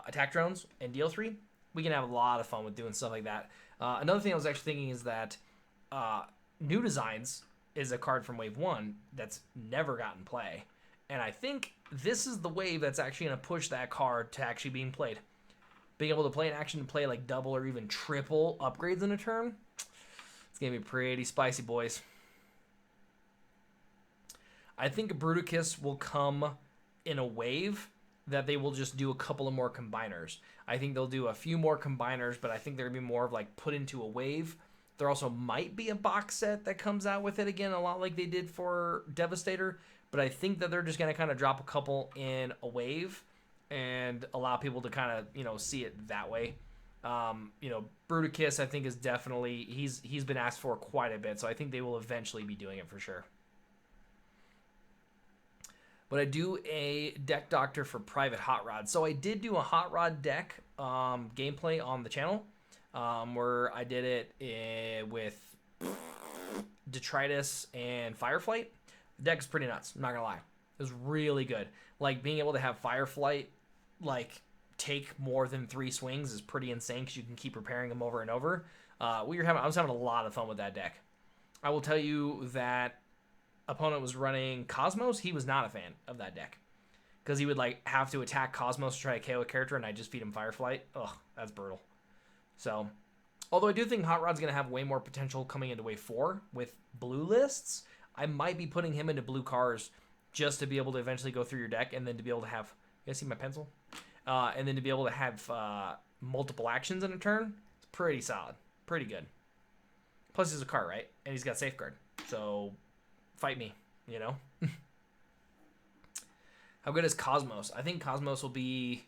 Speaker 1: attack drones and deal 3, we can have a lot of fun with doing stuff like that. Another thing I was actually thinking is that New Designs is a card from Wave 1 that's never gotten play. And I think this is the wave that's actually going to push that card to actually being played. Being able to play an action and play like double or even triple upgrades in a turn, it's going to be pretty spicy, boys. I think Bruticus will come in a wave that they will just do a couple of more combiners. I think they'll do a few more combiners, but I think they're going to be more of like put into a wave. There also might be a box set that comes out with it again, a lot like they did for Devastator. But I think that they're just going to kind of drop a couple in a wave and allow people to kind of, see it that way. Bruticus, I think, is definitely, he's been asked for quite a bit. So I think they will eventually be doing it for sure. But I do a deck doctor for Private Hot Rod. So I did do a Hot Rod deck gameplay on the channel where I did it with Detritus and Fireflight. The deck is pretty nuts, I'm not gonna lie. It was really good. Like, being able to have Fireflight, like, take more than 3 swings is pretty insane because you can keep repairing them over and over. I was having a lot of fun with that deck. I will tell you that opponent was running Cosmos. He was not a fan of that deck because he would, like, have to attack Cosmos to try to KO a character, and I just feed him Fireflight. Ugh, that's brutal. So, although I do think Hot Rod's going to have way more potential coming into Wave 4 with blue lists, I might be putting him into blue cars just to be able to eventually go through your deck and then to be able to have... You guys see my pencil? And then to be able to have multiple actions in a turn. It's pretty solid. Pretty good. Plus he's a card, right? And he's got Safeguard. So, fight me, How good is Cosmos? I think Cosmos will be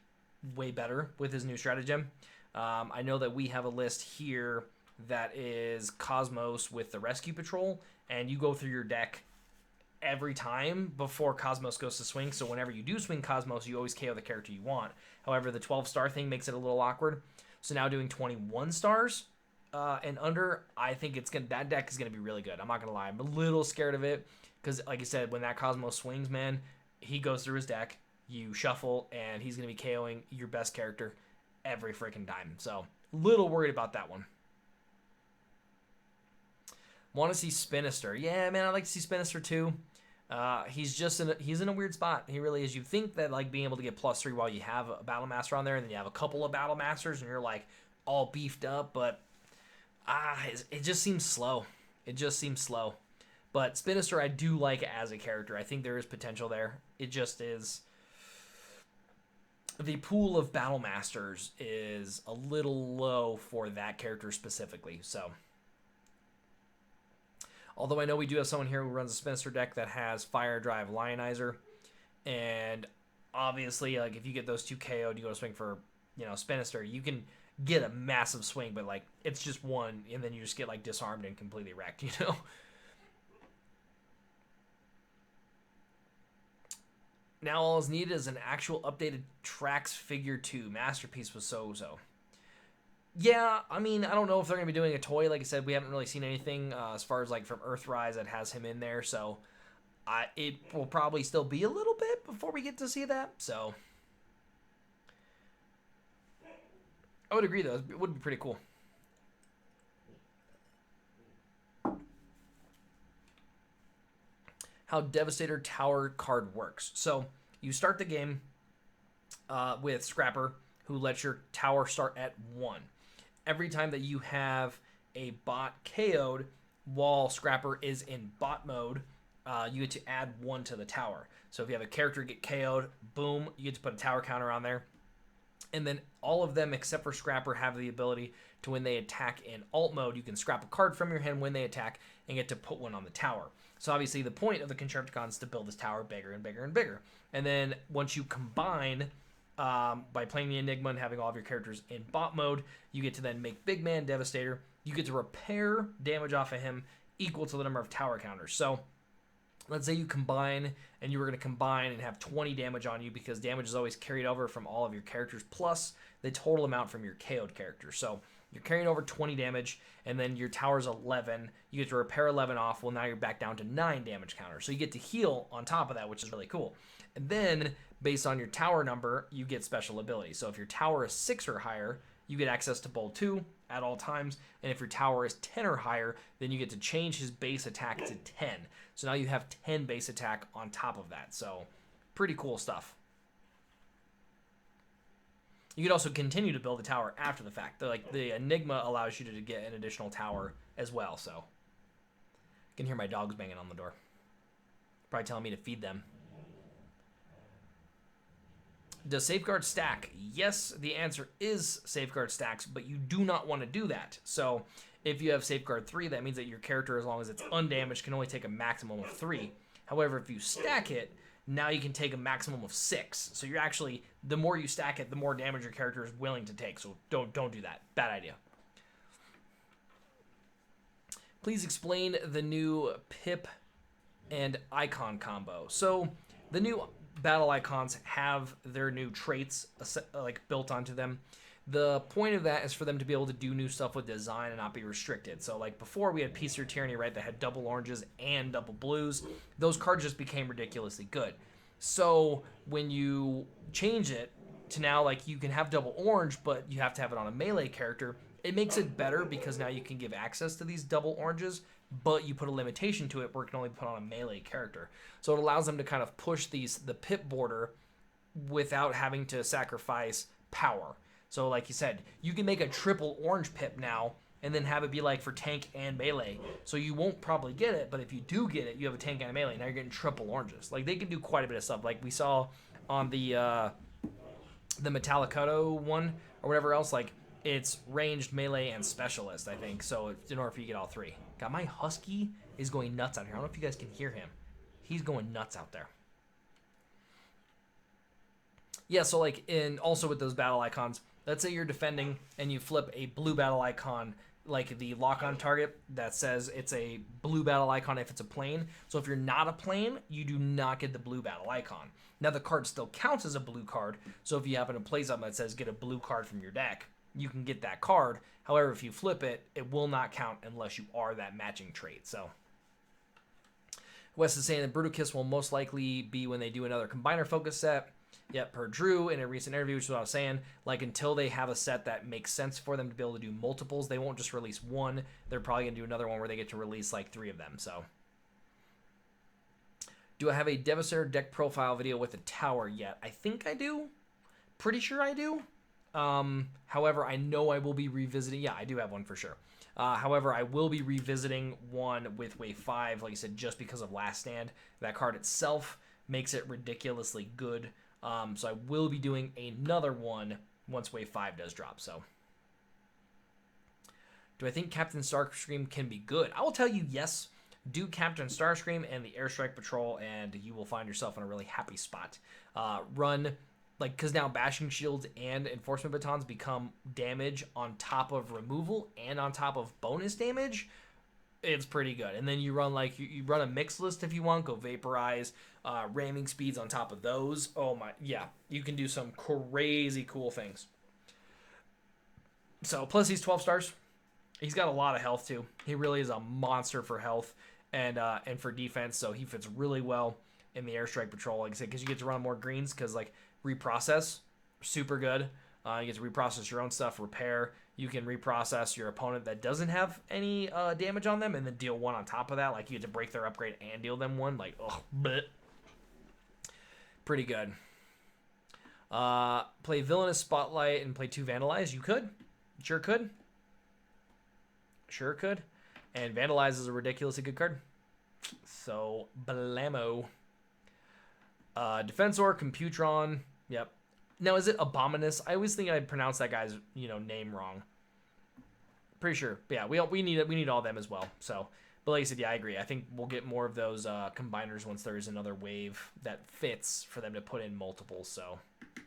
Speaker 1: way better with his new stratagem. I know that we have a list here that is Cosmos with the Rescue Patrol, and you go through your deck every time before Cosmos goes to swing, so whenever you do swing Cosmos, you always KO the character you want. However, the 12-star thing makes it a little awkward, so now doing 21 stars and under, I think that deck is going to be really good. I'm not going to lie, I'm a little scared of it, because like I said, when that Cosmos swings, man, he goes through his deck, you shuffle, and he's going to be KOing your best character every freaking time, so a little worried about that one. Want to see Spinister. Yeah, man, I'd like to see Spinister too. He's in a weird spot. He really is. You think that, like, being able to get +3 while you have a Battle Master on there, and then you have a couple of Battle Masters, and you're, like, all beefed up, but it just seems slow. It just seems slow. But Spinister, I do like as a character. I think there is potential there. It just is... The pool of Battle Masters is a little low for that character specifically, so... Although I know we do have someone here who runs a Spinister deck that has Fire Drive Lionizer. And obviously, like, if you get those 2 KO'd, you go to swing for, Spinister, you can get a massive swing, but, like, it's just one, and then you just get, like, disarmed and completely wrecked, Now all is needed is an actual updated Trax Figure 2. Masterpiece was so-so. Yeah, I mean, I don't know if they're going to be doing a toy. Like I said, we haven't really seen anything as far as, like, from Earthrise that has him in there. So, it will probably still be a little bit before we get to see that. So, I would agree, though. It would be pretty cool. How Devastator Tower card works. So, you start the game with Scrapper, who lets your tower start at 1. Every time that you have a bot KO'd while Scrapper is in bot mode, you get to add 1 to the tower. So if you have a character get KO'd, boom, you get to put a tower counter on there. And then all of them except for Scrapper have the ability to, when they attack in alt mode, you can scrap a card from your hand when they attack and get to put 1 on the tower. So obviously the point of the Constructicon is to build this tower bigger and bigger and bigger. And then once you combine... by playing the Enigma and having all of your characters in bot mode, you get to then make Big Man Devastator. You get to repair damage off of him equal to the number of tower counters. So, let's say you combine, and you were going to combine and have 20 damage on you because damage is always carried over from all of your characters plus the total amount from your KO'd character. So, you're carrying over 20 damage, and then your tower's 11. You get to repair 11 off. Well, now you're back down to 9 damage counters. So, you get to heal on top of that, which is really cool. And then, based on your tower number, you get special abilities. So if your tower is 6 or higher, you get access to Bold 2 at all times. And if your tower is 10 or higher, then you get to change his base attack to 10. So now you have 10 base attack on top of that. So pretty cool stuff. You could also continue to build a tower after the fact. Like the Enigma allows you to get an additional tower as well. So you can hear my dogs banging on the door. Probably telling me to feed them. Does Safeguard stack? Yes, the answer is Safeguard stacks, but you do not want to do that. So if you have Safeguard 3, that means that your character, as long as it's undamaged, can only take a maximum of 3. However, if you stack it, now you can take a maximum of 6. So you're actually, the more you stack it, the more damage your character is willing to take. So don't do that. Bad idea. Please explain the new Pip and Icon combo. So the new battle icons have their new traits like built onto them. The point of that is for them to be able to do new stuff with design and not be restricted. So like before we had Peace or Tyranny, right, that had double oranges and double blues. Those cards just became ridiculously good. So when you change it to now like you can have double orange, but you have to have it on a melee character, it makes it better because now you can give access to these double oranges, but you put a limitation to it where it can only be put on a melee character. So it allows them to kind of push the pip border without having to sacrifice power. So like you said, you can make a triple orange pip now and then have it be like for tank and melee. So you won't probably get it, but if you do get it, you have a tank and a melee. Now you're getting triple oranges. Like they can do quite a bit of stuff. Like we saw on the Metallicato one or whatever else, like it's ranged, melee, and specialist, I think. So in order for you to get all 3. God, my husky is going nuts out here. I don't know if you guys can hear him. He's going nuts out there. Yeah, so like also with those battle icons, let's say you're defending and you flip a blue battle icon, like the lock-on target that says it's a blue battle icon if it's a plane. So if you're not a plane, you do not get the blue battle icon. Now the card still counts as a blue card. So if you happen to play something that says get a blue card from your deck, you can get that card. However, if you flip it, it will not count unless you are that matching trait. So Wes is saying that Bruticus will most likely be when they do another combiner focus set. Yep, per Drew in a recent interview, which is what I was saying. Like, until they have a set that makes sense for them to be able to do multiples, they won't just release one. They're probably going to do another one where they get to release, like, 3 of them. So, do I have a Devastator deck profile video with a tower yet? I think I do. Pretty sure I do. However, I know I will be revisiting. Yeah, I do have one for sure. However, I will be revisiting one with Wave 5, like I said, just because of Last Stand. That card itself makes it ridiculously good. So I will be doing another one once Wave 5 does drop. So, do I think Captain Starscream can be good? I will tell you yes. Do Captain Starscream and the Airstrike Patrol, and you will find yourself in a really happy spot. Run, like, because now Bashing Shields and Enforcement Batons become damage on top of removal and on top of bonus damage. It's pretty good. And then you run like you run a mixed list if you want. Go Vaporize, ramming speeds on top of those. Oh my, yeah, you can do some crazy cool things. So plus he's 12 stars. He's got a lot of health too. He really is a monster for health and for defense. So he fits really well in the Airstrike Patrol, like I said, because you get to run more greens. Because like reprocess, super good. You get to reprocess your own stuff, repair. You can reprocess your opponent that doesn't have any damage on them and then deal 1 on top of that. Like, you get to break their upgrade and deal them 1. Like, ugh, bleh. Pretty good. Play Villainous Spotlight and play 2 Vandalize. You could. Sure could. Sure could. And Vandalize is a ridiculously good card. So, blammo. Defensor, Computron. Yep. Now, is it Abominus? I always think I pronounce that guy's, name wrong. Pretty sure. But yeah, we need all of them as well. So, but like I said, yeah, I agree. I think we'll get more of those combiners once there's another wave that fits for them to put in multiples. So, do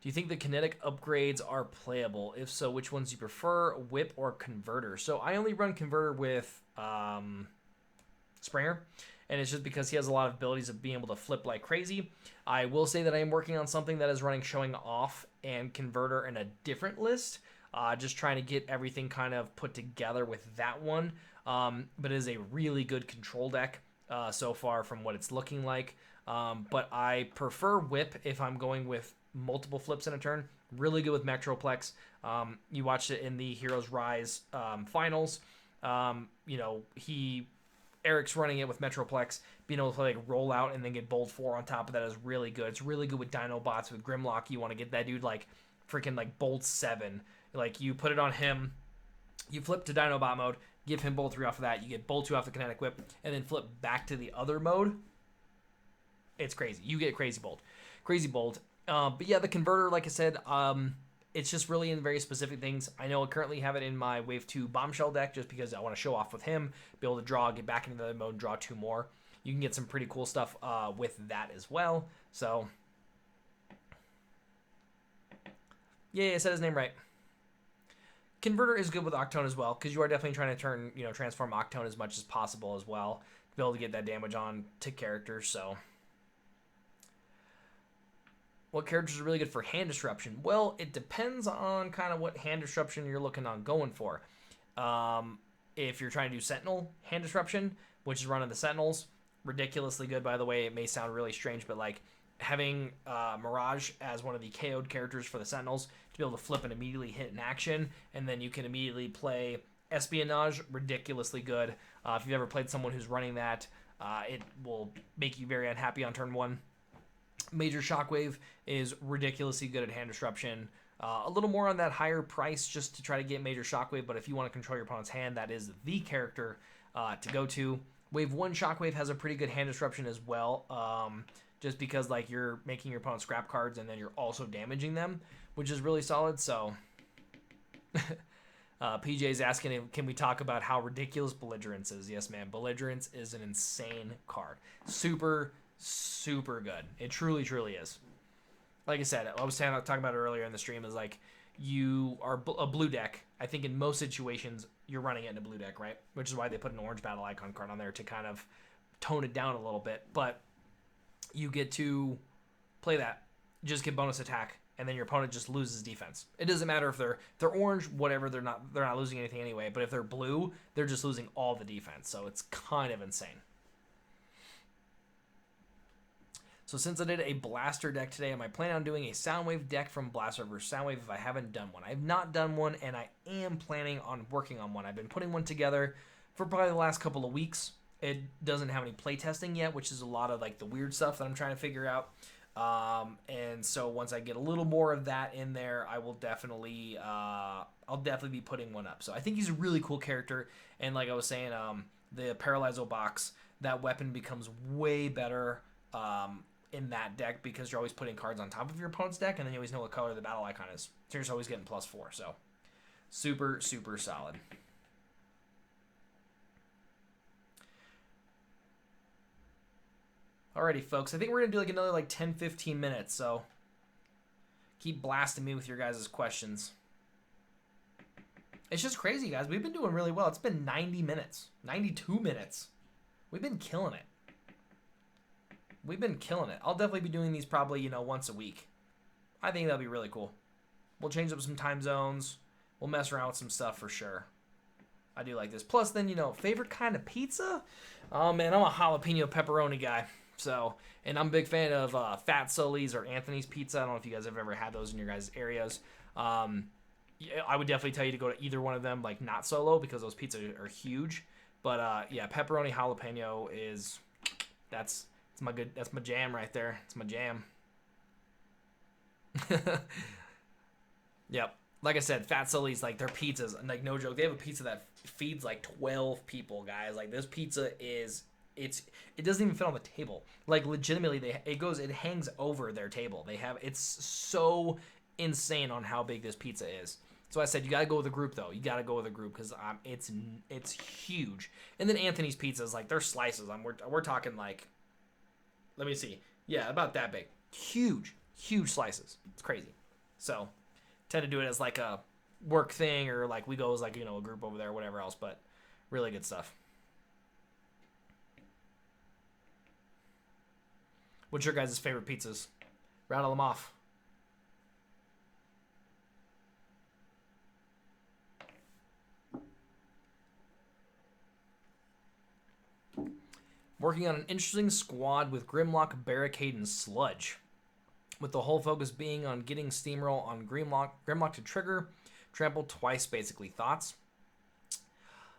Speaker 1: you think the kinetic upgrades are playable? If so, which ones do you prefer, Whip or Converter? So I only run Converter with Springer. And it's just because he has a lot of abilities of being able to flip like crazy. I will say that I am working on something that is running Showing Off and Converter in a different list. Just trying to get everything kind of put together with that one. But it is a really good control deck. so far from what it's looking like. But I prefer whip if I'm going with multiple flips in a turn. Really good with Metroplex. You watched it in the Heroes Rise finals. Eric's running it with Metroplex, being able to like roll out and then get Bold 4 on top of that is really good. It's really good with Dinobots, with Grimlock. You want to get that dude like freaking like Bold 7. Like you put it on him, you flip to Dinobot mode, give him Bold 3 off of that, you get Bold 2 off the Kinetic Whip, and then flip back to the other mode. It's crazy. You get Crazy Bold. Crazy Bold. But yeah, the converter, like I said, it's just really in very specific things. I know I currently have it in my Wave 2 Bombshell deck just because I want to show off with him, be able to draw, get back into the other mode, and draw 2 more. You can get some pretty cool stuff with that as well. So, yeah, I said his name right. Converter is good with Octone as well because you are definitely trying to transform Octone as much as possible as well to be able to get that damage on to characters. So, what characters are really good for hand disruption? Well, it depends on kind of what hand disruption you're looking on going for. If you're trying to do Sentinel hand disruption, which is running the Sentinels, ridiculously good, by the way. It may sound really strange, but like having Mirage as one of the KO'd characters for the Sentinels to be able to flip and immediately hit an action, and then you can immediately play Espionage, ridiculously good. If you've ever played someone who's running that, it will make you very unhappy on turn 1. Major Shockwave is ridiculously good at hand disruption. A little more on that higher price just to try to get Major Shockwave, but if you want to control your opponent's hand, that is the character to go to. Wave 1 Shockwave has a pretty good hand disruption as well, just because like you're making your opponent scrap cards and then you're also damaging them, which is really solid. So PJ's asking, can we talk about how ridiculous Belligerence is? Yes, man. Belligerence is an insane card. Super good. It truly is. Like I said, I was talking about it earlier in the stream, is like you are a blue deck. I think in most situations you're running it in a blue deck, right? Which is why they put an orange battle icon card on there to kind of tone it down a little bit. But you get to play that, just get bonus attack, and then your opponent just loses defense. It doesn't matter if they're orange, whatever. They're not losing anything anyway. But if they're blue, they're just losing all the defense. So it's kind of insane. So since I did a Blaster deck today, am I planning on doing a Soundwave deck from Blaster versus Soundwave if I haven't done one? I have not done one, and I am planning on working on one. I've been putting one together for probably the last couple of weeks. It doesn't have any playtesting yet, which is a lot of like the weird stuff that I'm trying to figure out. And so once I get a little more of that in there, I will definitely, I'll definitely be putting one up. So I think he's a really cool character, and like I was saying, the Paralyzo box, that weapon becomes way better. In that deck because you're always putting cards on top of your opponent's deck, and then you always know what color the battle icon is. So you're just always getting +4. So super solid. Alrighty, folks. I think we're gonna do like another like 10-15 minutes. So keep blasting me with your guys' questions. It's just crazy, guys. We've been doing really well. It's been 90 minutes, 92 minutes. We've been killing it. I'll definitely be doing these probably, once a week. I think that'll be really cool. We'll change up some time zones. We'll mess around with some stuff for sure. I do like this. Plus, then, favorite kind of pizza? Oh, man, I'm a jalapeno pepperoni guy. So, and I'm a big fan of Fat Sully's or Anthony's Pizza. I don't know if you guys have ever had those in your guys' areas. I would definitely tell you to go to either one of them, like not solo, because those pizzas are huge. But, yeah, pepperoni jalapeno is... That's my jam right there. It's my jam. Yep. Like I said, Fat Sully's, like, their pizzas, like, no joke, they have a pizza that feeds like 12 people, guys. Like, this pizza it doesn't even fit on the table. Like, legitimately, it hangs over their table. It's so insane on how big this pizza is. So I said, you gotta go with a group, though. You gotta go with a group because it's huge. And then Anthony's pizzas, like, their slices, we're talking like, let me see. Yeah, about that big. Huge slices. It's crazy. So, tend to do it as like a work thing, or like we go as like, a group over there or whatever else, but really good stuff. What's your guys' favorite pizzas? Rattle them off. Working on an interesting squad with Grimlock, Barricade, and Sludge, with the whole focus being on getting Steamroll on Grimlock to trigger, trample twice basically. Thoughts?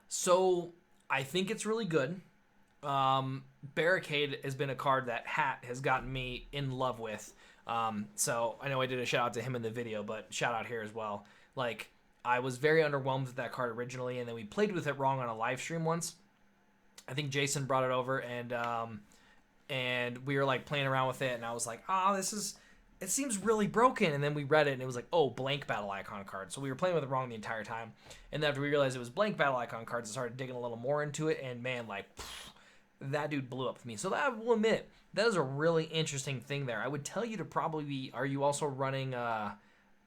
Speaker 1: So I think it's really good. Barricade has been a card that Hat has gotten me in love with. So I know I did a shout out to him in the video, but shout out here as well. Like, I was very underwhelmed with that card originally, and then we played with it wrong on a live stream once. I think Jason brought it over, and we were like playing around with it, and I was like, it seems really broken. And then we read it, and it was like, oh, blank battle icon card. So we were playing with it wrong the entire time. And then after we realized it was blank battle icon cards, I started digging a little more into it, and man, like, that dude blew up for me. So that, I will admit, that is a really interesting thing there. I would tell you to probably be, are you also running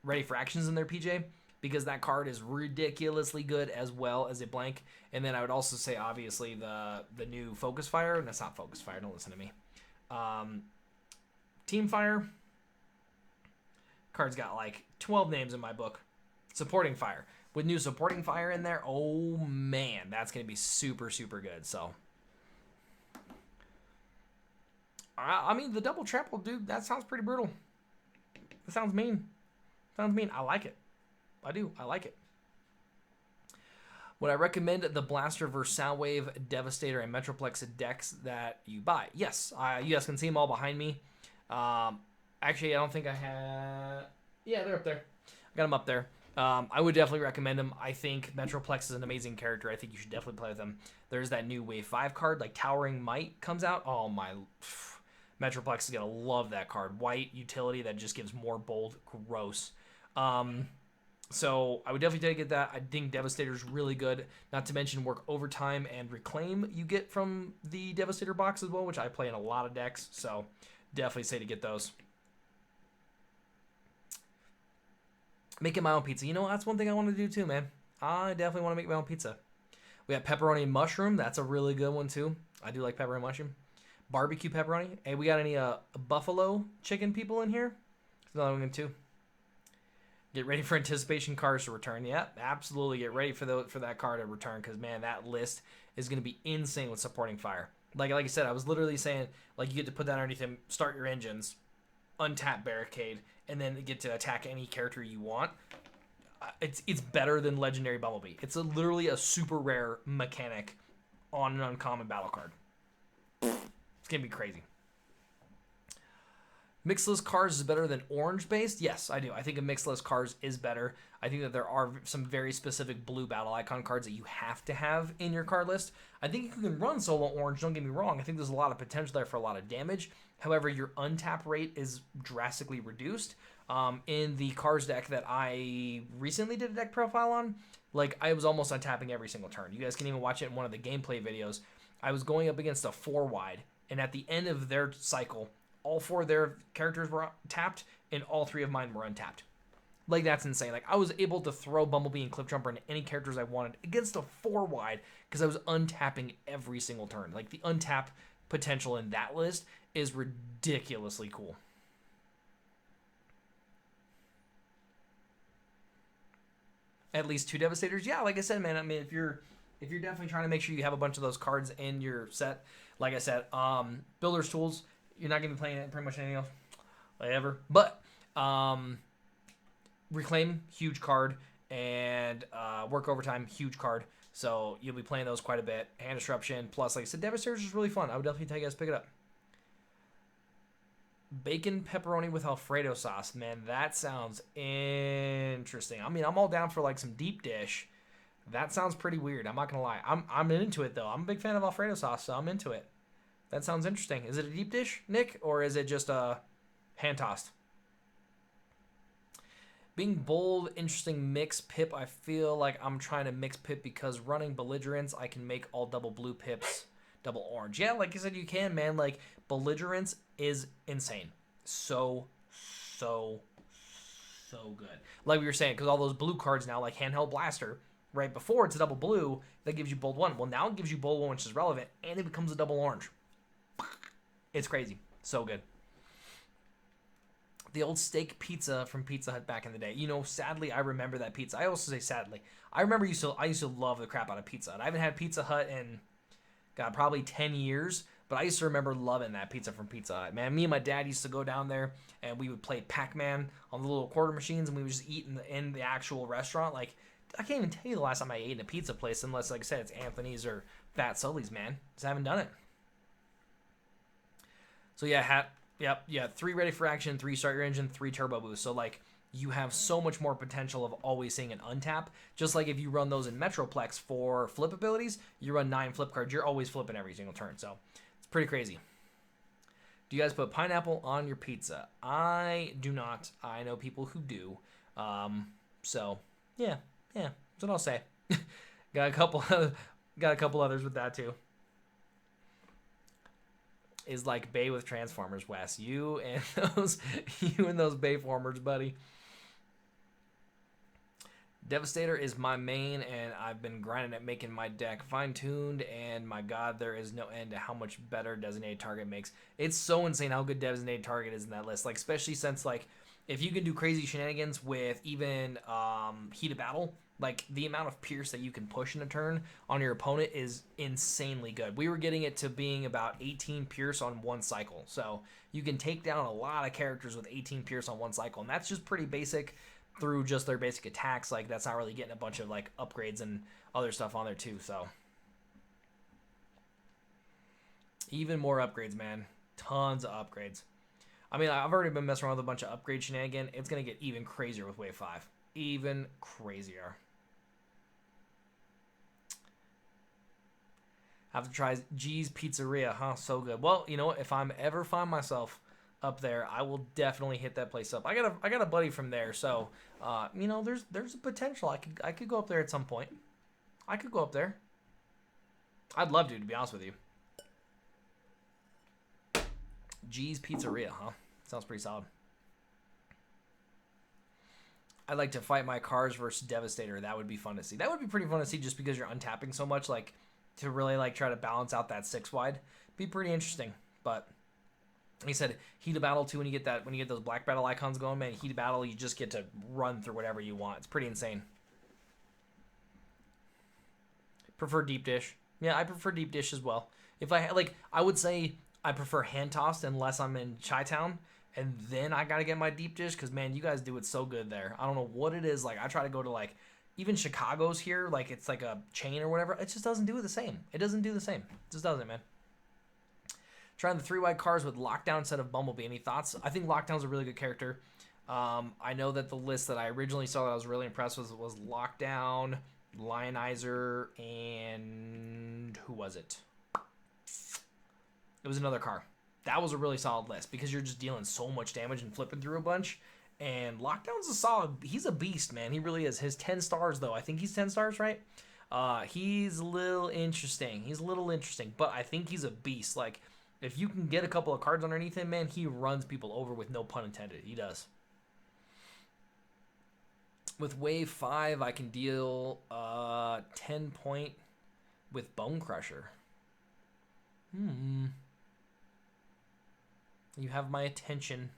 Speaker 1: Ready for Actions in there, PJ? Because that card is ridiculously good as well as a blank. And then I would also say, obviously, the new Focus Fire. That's not Focus Fire. Don't listen to me. Team Fire. Card's got like 12 names in my book. Supporting Fire. With new Supporting Fire in there, oh man, that's going to be super, super good. So, I mean, the double trample, dude, that sounds pretty brutal. That sounds mean. Sounds mean. I like it. I do. I like it. Would I recommend the Blaster vs. Soundwave, Devastator, and Metroplex decks that you buy? Yes. You guys can see them all behind me. Actually, I don't think I have... Yeah, they're up there. I got them up there. I would definitely recommend them. I think Metroplex is an amazing character. I think you should definitely play with them. There's that new Wave 5 card, like Towering Might comes out. Oh, my... Metroplex is going to love that card. White utility that just gives more bold. Gross. So I would definitely take that. I think Devastator is really good. Not to mention Work Overtime and Reclaim you get from the Devastator box as well, which I play in a lot of decks. So definitely say to get those. Making my own pizza. You know, that's one thing I want to do too, man. I definitely want to make my own pizza. We have pepperoni and mushroom. That's a really good one too. I do like pepperoni and mushroom. Barbecue pepperoni. Hey, we got any buffalo chicken people in here? There's another one too. Get ready for anticipation cards to return. Yep, absolutely. Get ready for that card to return because, man, that list is going to be insane with Supporting Fire. Like I said, I was literally saying, like, you get to put that underneath him, start your engines, untap Barricade, and then get to attack any character you want. It's better than Legendary Bumblebee. It's literally a super rare mechanic on an uncommon battle card. It's going to be crazy. Mixless Cars is better than orange-based? Yes, I do. I think a Mixless Cars is better. I think that there are some very specific blue battle icon cards that you have to have in your card list. I think you can run solo orange, don't get me wrong. I think there's a lot of potential there for a lot of damage. However, your untap rate is drastically reduced. In the Cars deck that I recently did a deck profile on, like, I was almost untapping every single turn. You guys can even watch it in one of the gameplay videos. I was going up against a 4-wide, and at the end of their cycle, all 4 of their characters were tapped, and all 3 of mine were untapped. Like, that's insane. Like, I was able to throw Bumblebee and Cliffjumper into any characters I wanted against a 4-wide because I was untapping every single turn. Like, the untap potential in that list is ridiculously cool. At least 2 Devastators? Yeah, like I said, man, I mean, if you're definitely trying to make sure you have a bunch of those cards in your set, like I said, Builder's Tools, you're not going to be playing it pretty much anything else ever. But Reclaim, huge card, and Work Overtime, huge card. So you'll be playing those quite a bit. Hand Disruption, plus, like I said, Devastator is just really fun. I would definitely tell you guys to pick it up. Bacon pepperoni with Alfredo sauce. Man, that sounds interesting. I mean, I'm all down for like some deep dish. That sounds pretty weird. I'm not going to lie. I'm into it, though. I'm a big fan of Alfredo sauce, so I'm into it. That sounds interesting. Is it a deep dish, Nick, or is it just a hand-tossed? Being bold, interesting mix pip. I feel like I'm trying to mix pip because running belligerence, I can make all double blue pips, double orange. Yeah, like I said, you can, man. Like, belligerence is insane. So good. Like we were saying, because all those blue cards now, like Handheld Blaster, right before it's a double blue, that gives you bold 1. Well, now it gives you bold 1, which is relevant, and it becomes a double orange. It's crazy. So good. The old steak pizza from Pizza Hut back in the day. You know, sadly, I remember that pizza. I also say sadly. I remember I used to love the crap out of Pizza Hut. I haven't had Pizza Hut in, God, probably 10 years. But I used to remember loving that pizza from Pizza Hut. Man, me and my dad used to go down there and we would play Pac-Man on the little quarter machines, and we would just eat in the actual restaurant. Like, I can't even tell you the last time I ate in a pizza place unless, like I said, it's Anthony's or Fat Sully's, man. Just haven't done it. So yeah, yep, yeah, 3 ready for action, 3 start your engine, 3 turbo boost. So like, you have so much more potential of always seeing an untap. Just like if you run those in Metroplex for flip abilities, you run 9 flip cards, you're always flipping every single turn. So it's pretty crazy. Do you guys put pineapple on your pizza? I do not. I know people who do. So yeah, that's what I'll say. got a couple others with that too. Is like Bay with Transformers, Wes. You and those Bayformers, buddy. Devastator is my main, and I've been grinding at making my deck fine-tuned, and my god, there is no end to how much better Designated Target makes. It's so insane how good Designated Target is in that list, like, especially since, like, if you can do crazy shenanigans with even Heat of Battle, like, the amount of Pierce that you can push in a turn on your opponent is insanely good. We were getting it to being about 18 Pierce on one cycle, so you can take down a lot of characters with 18 Pierce on one cycle, and that's just pretty basic through just their basic attacks. Like, that's not really getting a bunch of like upgrades and other stuff on there too. So even more upgrades, man. Tons of upgrades. I mean, I've already been messing around with a bunch of upgrade shenanigans. It's gonna get even crazier with Wave 5. Even crazier. Have to try G's Pizzeria, huh? So good. Well, you know what? If I'm ever find myself up there, I will definitely hit that place up. I got a buddy from there, so you know, there's a potential. I could go up there at some point. I could go up there. I'd love to be honest with you. G's Pizzeria, huh? Sounds pretty solid. I'd like to fight my cars versus Devastator. That would be fun to see. That would be pretty fun to see just because you're untapping so much, like, to really like try to balance out that 6 wide. Be pretty interesting. But he said Heat of Battle too, when you get those black battle icons going, man, Heat of Battle, you just get to run through whatever you want. It's pretty insane. Prefer deep dish. Yeah, I prefer deep dish as well. If I would say I prefer hand tossed unless I'm in Chi-Town, and then I gotta get my deep dish because, man, you guys do it so good there. I don't know what it is. Like, I try to go to like even Chicago's here, like it's like a chain or whatever. It just doesn't do it the same. It doesn't do the same. It just doesn't, man. Trying the 3 wide cars with Lockdown instead of Bumblebee. Any thoughts? I think Lockdown's a really good character. I know that the list that I originally saw that I was really impressed with was Lockdown, Lionizer, and who was it? It was another car. That was a really solid list because you're just dealing so much damage and flipping through a bunch. And Lockdown's a solid. He's a beast, man. He really is. His 10 stars, though. I think he's 10 stars, right? He's a little interesting. But I think he's a beast. Like, if you can get a couple of cards underneath him, man, he runs people over with no pun intended. He does. With Wave 5, I can deal 10 point with Bone Crusher. You have my attention.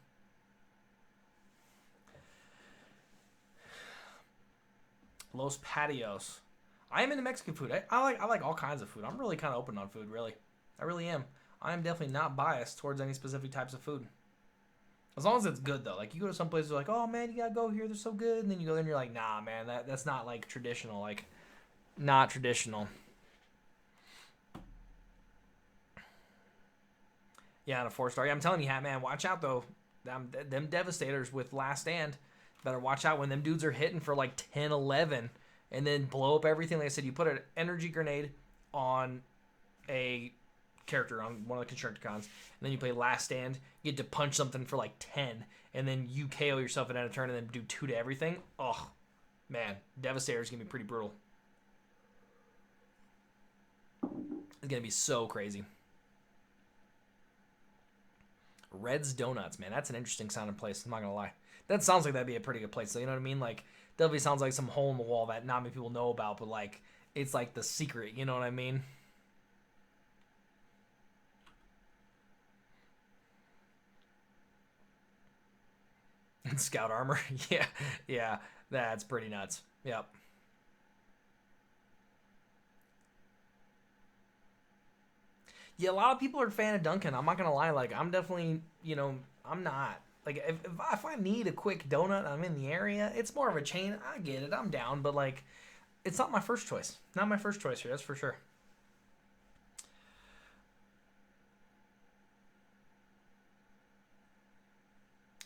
Speaker 1: Los Patios. I am into Mexican food. I like all kinds of food. I'm really kind of open on food, really. I really am. I am definitely not biased towards any specific types of food. As long as it's good, though. Like, you go to some places, you're like, oh, man, you gotta go here. They're so good. And then you go there and you're like, nah, man, that's not, like, traditional. Like, not traditional. Yeah, and a 4-star. Yeah, I'm telling you, man, watch out, though. Them Devastators with Last Stand. Better watch out when them dudes are hitting for, like, 10, 11. And then blow up everything. Like I said, you put an energy grenade on a character on one of the Constructicons, and then you play Last Stand, you get to punch something for like 10, and then you KO yourself at end of turn and then do 2 to everything. Oh, man. Devastator's going to be pretty brutal. It's going to be so crazy. Red's Donuts, man. That's an interesting sounding place. I'm not going to lie. That sounds like that'd be a pretty good place. So, you know what I mean? Like, definitely sounds like some hole in the wall that not many people know about, but like, it's like the secret. You know what I mean? Scout armor. Yeah, that's pretty nuts. Yep. Yeah, a lot of people are a fan of Dunkin'. I'm not gonna lie. Like, I'm definitely, I'm not. Like, if I need a quick donut, I'm in the area. It's more of a chain. I get it. I'm down, but like, it's not my first choice. Not my first choice here. That's for sure.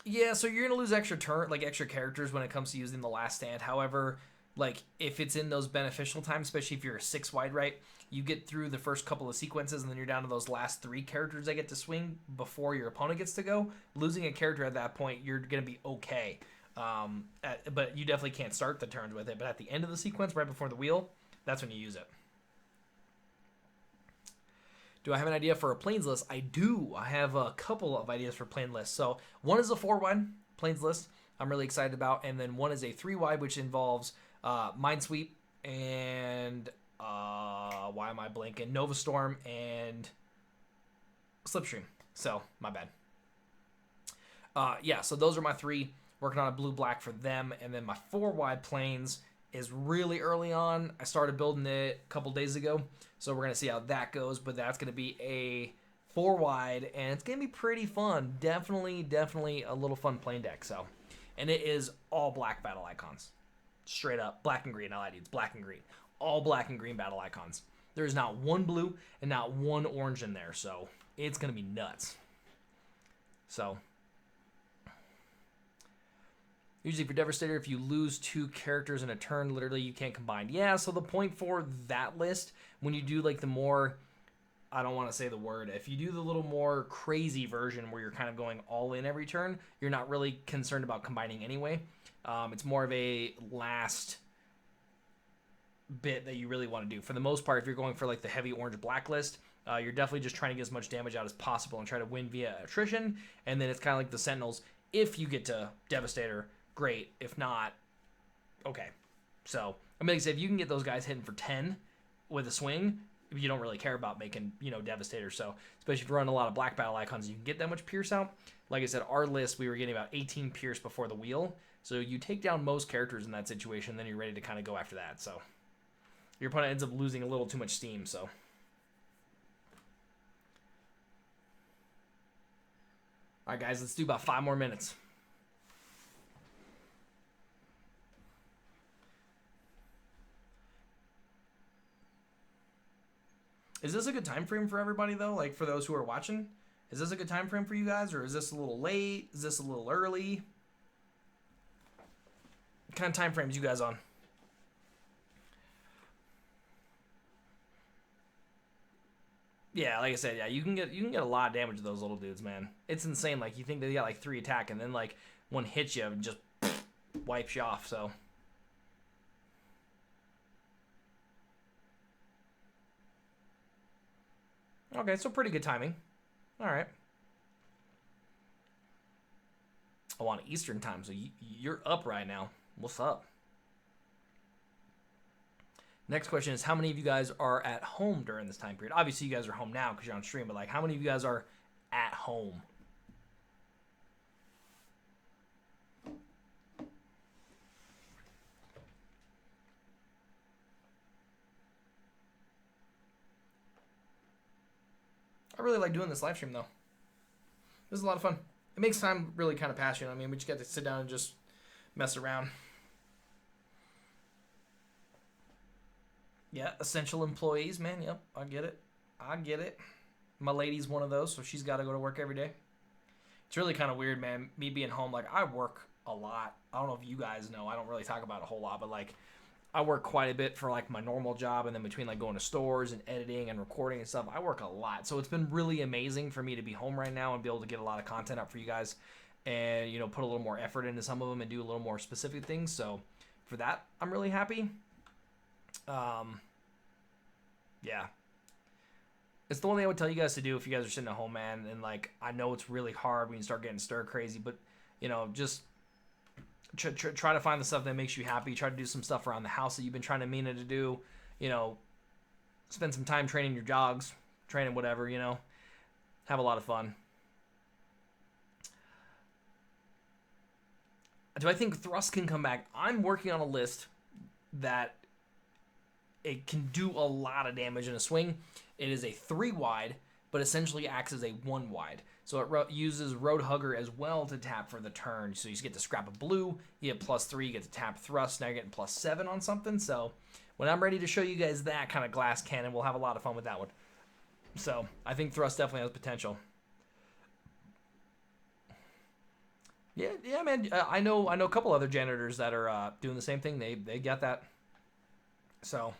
Speaker 1: Yeah, so you're gonna lose extra characters when it comes to using the last stand. However, like if it's in those beneficial times, especially if you're a 6 wide, right? You get through the first couple of sequences, and then you're down to those last 3 characters that get to swing before your opponent gets to go. Losing a character at that point, you're gonna be okay. But you definitely can't start the turns with it. But at the end of the sequence, right before the wheel, that's when you use it. Do I have an idea for a planes list? I do. I have a couple of ideas for plane lists. So one is a 4 wide planes list I'm really excited about, and then one is a 3 wide, which involves Minesweep and why am I blanking? Nova Storm and Slipstream. So my bad. Yeah, so those are my 3. Working on a blue-black for them, and then my 4 wide planes is really early on. I started building it a couple days ago, so we're gonna see how that goes. But that's gonna be a 4 wide, and it's gonna be pretty fun. Definitely a little fun plane deck. So, and it is all black battle icons, straight up black and green. I lied to you, it's black and green, all black and green battle icons. There is not one blue and not one orange in there, so it's gonna be nuts. So. Usually for Devastator, if you lose 2 characters in a turn, literally you can't combine. Yeah, so the point for that list, when you do like the more, I don't want to say the word, if you do the little more crazy version where you're kind of going all in every turn, you're not really concerned about combining anyway. It's more of a last bit that you really want to do. For the most part, if you're going for like the heavy orange-black list, you're definitely just trying to get as much damage out as possible and try to win via attrition. And then it's kind of like the Sentinels. If you get to Devastator, great. If not, okay. So I'm gonna say if you can get those guys hitting for 10 with a swing, you don't really care about making Devastator. So especially if you run a lot of black battle icons, you can get that much Pierce out. Like I said, our list we were getting about 18 Pierce before the wheel. So you take down most characters in that situation, then you're ready to kind of go after that. So your opponent ends up losing a little too much steam. So all right, guys, let's do about 5 more minutes. Is this a good time frame for everybody though? Like for those who are watching, is this a good time frame for you guys, or is this a little late? Is this a little early? What kind of time frames you guys on? Yeah, like I said, yeah, you can get a lot of damage to those little dudes, man. It's insane. Like you think they got like 3 attack, and then like one hits you and just wipes you off. So. Okay, so pretty good timing. All right. Oh, on Eastern time, so you're up right now. What's up? Next question is, how many of you guys are at home during this time period? Obviously, you guys are home now because you're on stream, but like, how many of you guys are at home? I really like doing this live stream, though. This is a lot of fun. It makes time really kind of pass, you know what I mean? We just get to sit down and just mess around. Yeah, essential employees, man. Yep, I get it. I get it. My lady's one of those, so she's got to go to work every day. It's really kind of weird, man. Me being home, like, I work a lot. I don't know if you guys know. I don't really talk about it a whole lot, but, like, I work quite a bit for, like, my normal job, and then between, like, going to stores and editing and recording and stuff, I work a lot. So it's been really amazing for me to be home right now and be able to get a lot of content up for you guys and, put a little more effort into some of them and do a little more specific things. So for that, I'm really happy. Yeah. It's the one thing I would tell you guys to do if you guys are sitting at home, man. And, like, I know it's really hard when you start getting stir crazy, but, just try to find the stuff that makes you happy. Try to do some stuff around the house that you've been trying to mean to do. Spend some time training your jogs, training whatever, Have a lot of fun. Do I think Thrust can come back? I'm working on a list that it can do a lot of damage in a swing. It is a 3 wide, but essentially acts as a 1-wide. So it uses Road Hugger as well to tap for the turn. So you get to scrap a blue, you get +3, you get to tap thrust, now you're getting +7 on something. So when I'm ready to show you guys that kind of glass cannon, we'll have a lot of fun with that one. So I think thrust definitely has potential. Yeah, man. I know a couple other janitors that are doing the same thing. They get that. So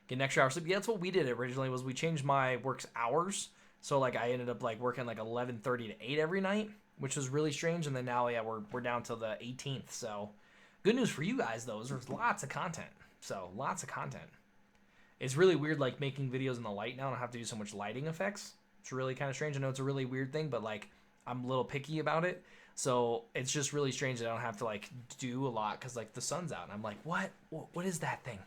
Speaker 1: get an extra hour sleep. Yeah, that's what we did originally. Was we changed my work's hours. So like I ended up like working like 11:30 to 8 every night, which was really strange. And then now we're down to the 18th. So good news for you guys though is there's lots of content. So lots of content. It's really weird like making videos in the light now. I don't have to do so much lighting effects. It's really kind of strange. I know it's a really weird thing, but like I'm a little picky about it. So it's just really strange that I don't have to like do a lot because like the sun's out and I'm like, what is that thing?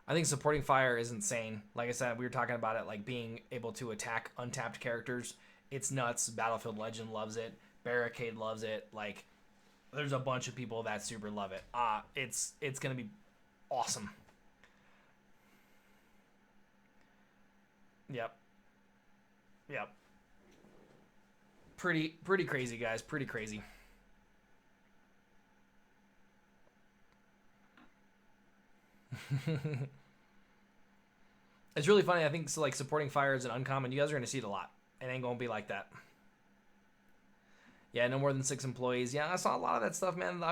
Speaker 1: I think supporting fire is insane. Like I said, we were talking about it like being able to attack untapped characters. It's nuts. Battlefield Legend loves it. Barricade loves it. Like there's a bunch of people that super love it. It's gonna be awesome. Yep. Pretty crazy, guys. Pretty crazy. It's really funny. I think so, like supporting fire is an uncommon. You guys are gonna see it a lot. It ain't gonna be like that. Yeah, no more than 6 employees. Yeah, I saw a lot of that stuff, man.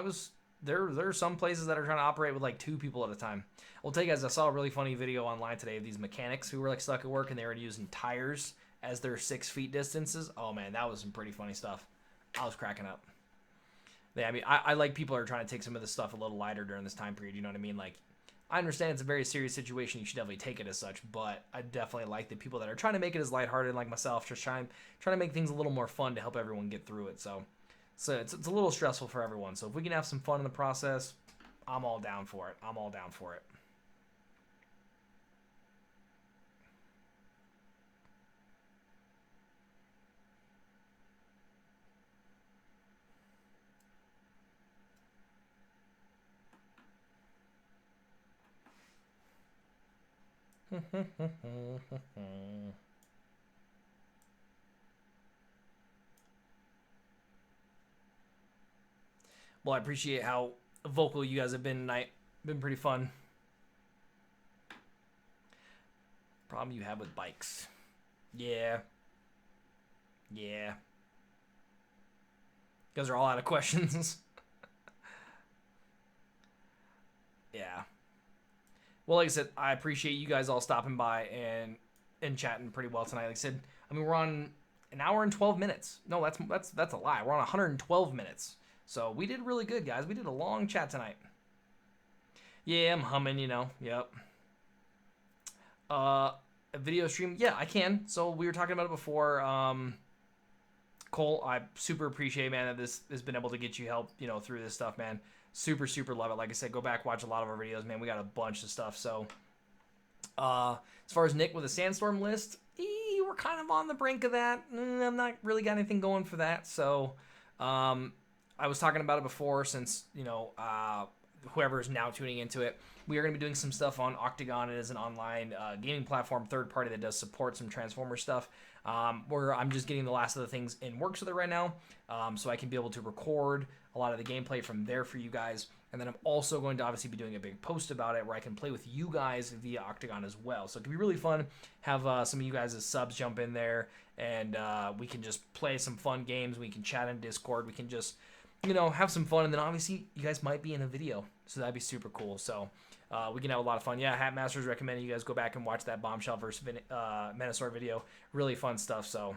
Speaker 1: There are some places that are trying to operate with like 2 people at a time. I'll tell you guys, I saw a really funny video online today of these mechanics who were like stuck at work and they were using tires as their 6 feet distances. Oh man, that was some pretty funny stuff. I was cracking up. Yeah, I mean, I like people are trying to take some of this stuff a little lighter during this time period. You know what I mean? Like, I understand it's a very serious situation. You should definitely take it as such, but I definitely like the people that are trying to make it as lighthearted, like myself, just trying to make things a little more fun to help everyone get through it. So it's a little stressful for everyone. So if we can have some fun in the process, I'm all down for it. I'm all down for it. Well, I appreciate how vocal you guys have been tonight. Been pretty fun. Problem you have with bikes. Yeah. You guys are all out of questions. Yeah. Well, like I said, I appreciate you guys all stopping by and chatting pretty well tonight. Like I said, I mean we're on an hour and 12 minutes. No, that's a lie. We're on 112 minutes. So we did really good, guys. We did a long chat tonight. Yeah, I'm humming, you know. Yep. A video stream? Yeah, I can. So we were talking about it before. Cole, I super appreciate, man, that this has been able to get you help, you know, through this stuff, man. Super love it. Like I said, go back, watch a lot of our videos, man. We got a bunch of stuff. So as far as Nick with a Sandstorm list, we're kind of on the brink of that. I'm not really got anything going for that. So I was talking about it before since, you know, whoever is now tuning into it. We are going to be doing some stuff on Octagon. It is an online gaming platform, third party that does support some Transformer stuff. Where I'm just getting the last of the things in works with it right now, so I can be able to record a lot of the gameplay from there for you guys. And then I'm also going to obviously be doing a big post about it where I can play with you guys via Octagon as well. So it can be really fun. Have some of you guys as subs jump in there, and we can just play some fun games. We can chat in Discord. We can just, you know, have some fun. And then obviously you guys might be in a video, so that'd be super cool. So we can have a lot of fun. Yeah, Hat Masters recommended you guys go back and watch that Bombshell versus Menasor video. Really fun stuff. So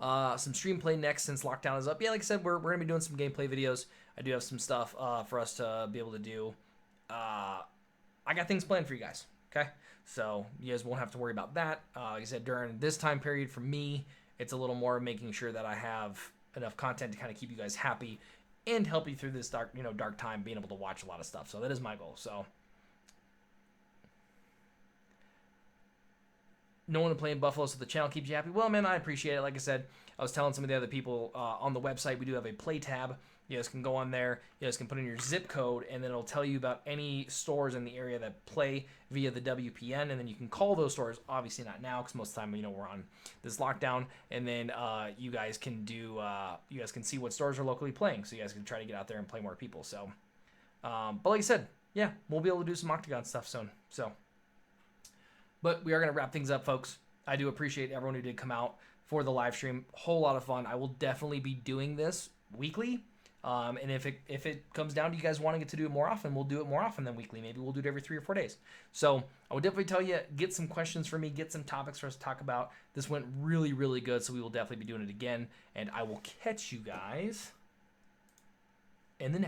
Speaker 1: some stream play next since lockdown is up. Yeah, like I said, we're going to be doing some gameplay videos. I do have some stuff for us to be able to do. I got things planned for you guys, okay? So you guys won't have to worry about that. Like I said, during this time period for me, it's a little more making sure that I have enough content to kind of keep you guys happy and help you through this dark time, being able to watch a lot of stuff. So that is my goal. So no one playing Buffalo, so the channel keeps you happy. Well, man, I appreciate it. Like I said, I was telling some of the other people on the website, we do have a play tab You guys can go on there. You guys can put in your zip code, and then it'll tell you about any stores in the area that play via the WPN, and then you can call those stores. Obviously not now, because most of the time, we're on this lockdown. And then you guys can you guys can see what stores are locally playing, so you guys can try to get out there and play more people. So, but like I said, yeah, we'll be able to do some Octagon stuff soon. So, but we are gonna wrap things up, folks. I do appreciate everyone who did come out for the live stream. Whole lot of fun. I will definitely be doing this weekly. And if it comes down to you guys wanting it to do it more often, we'll do it more often than weekly. Maybe we'll do it every 3 or 4 days. So I would definitely tell you, get some questions for me, get some topics for us to talk about. This went really, really good, so we will definitely be doing it again. And I will catch you guys in the next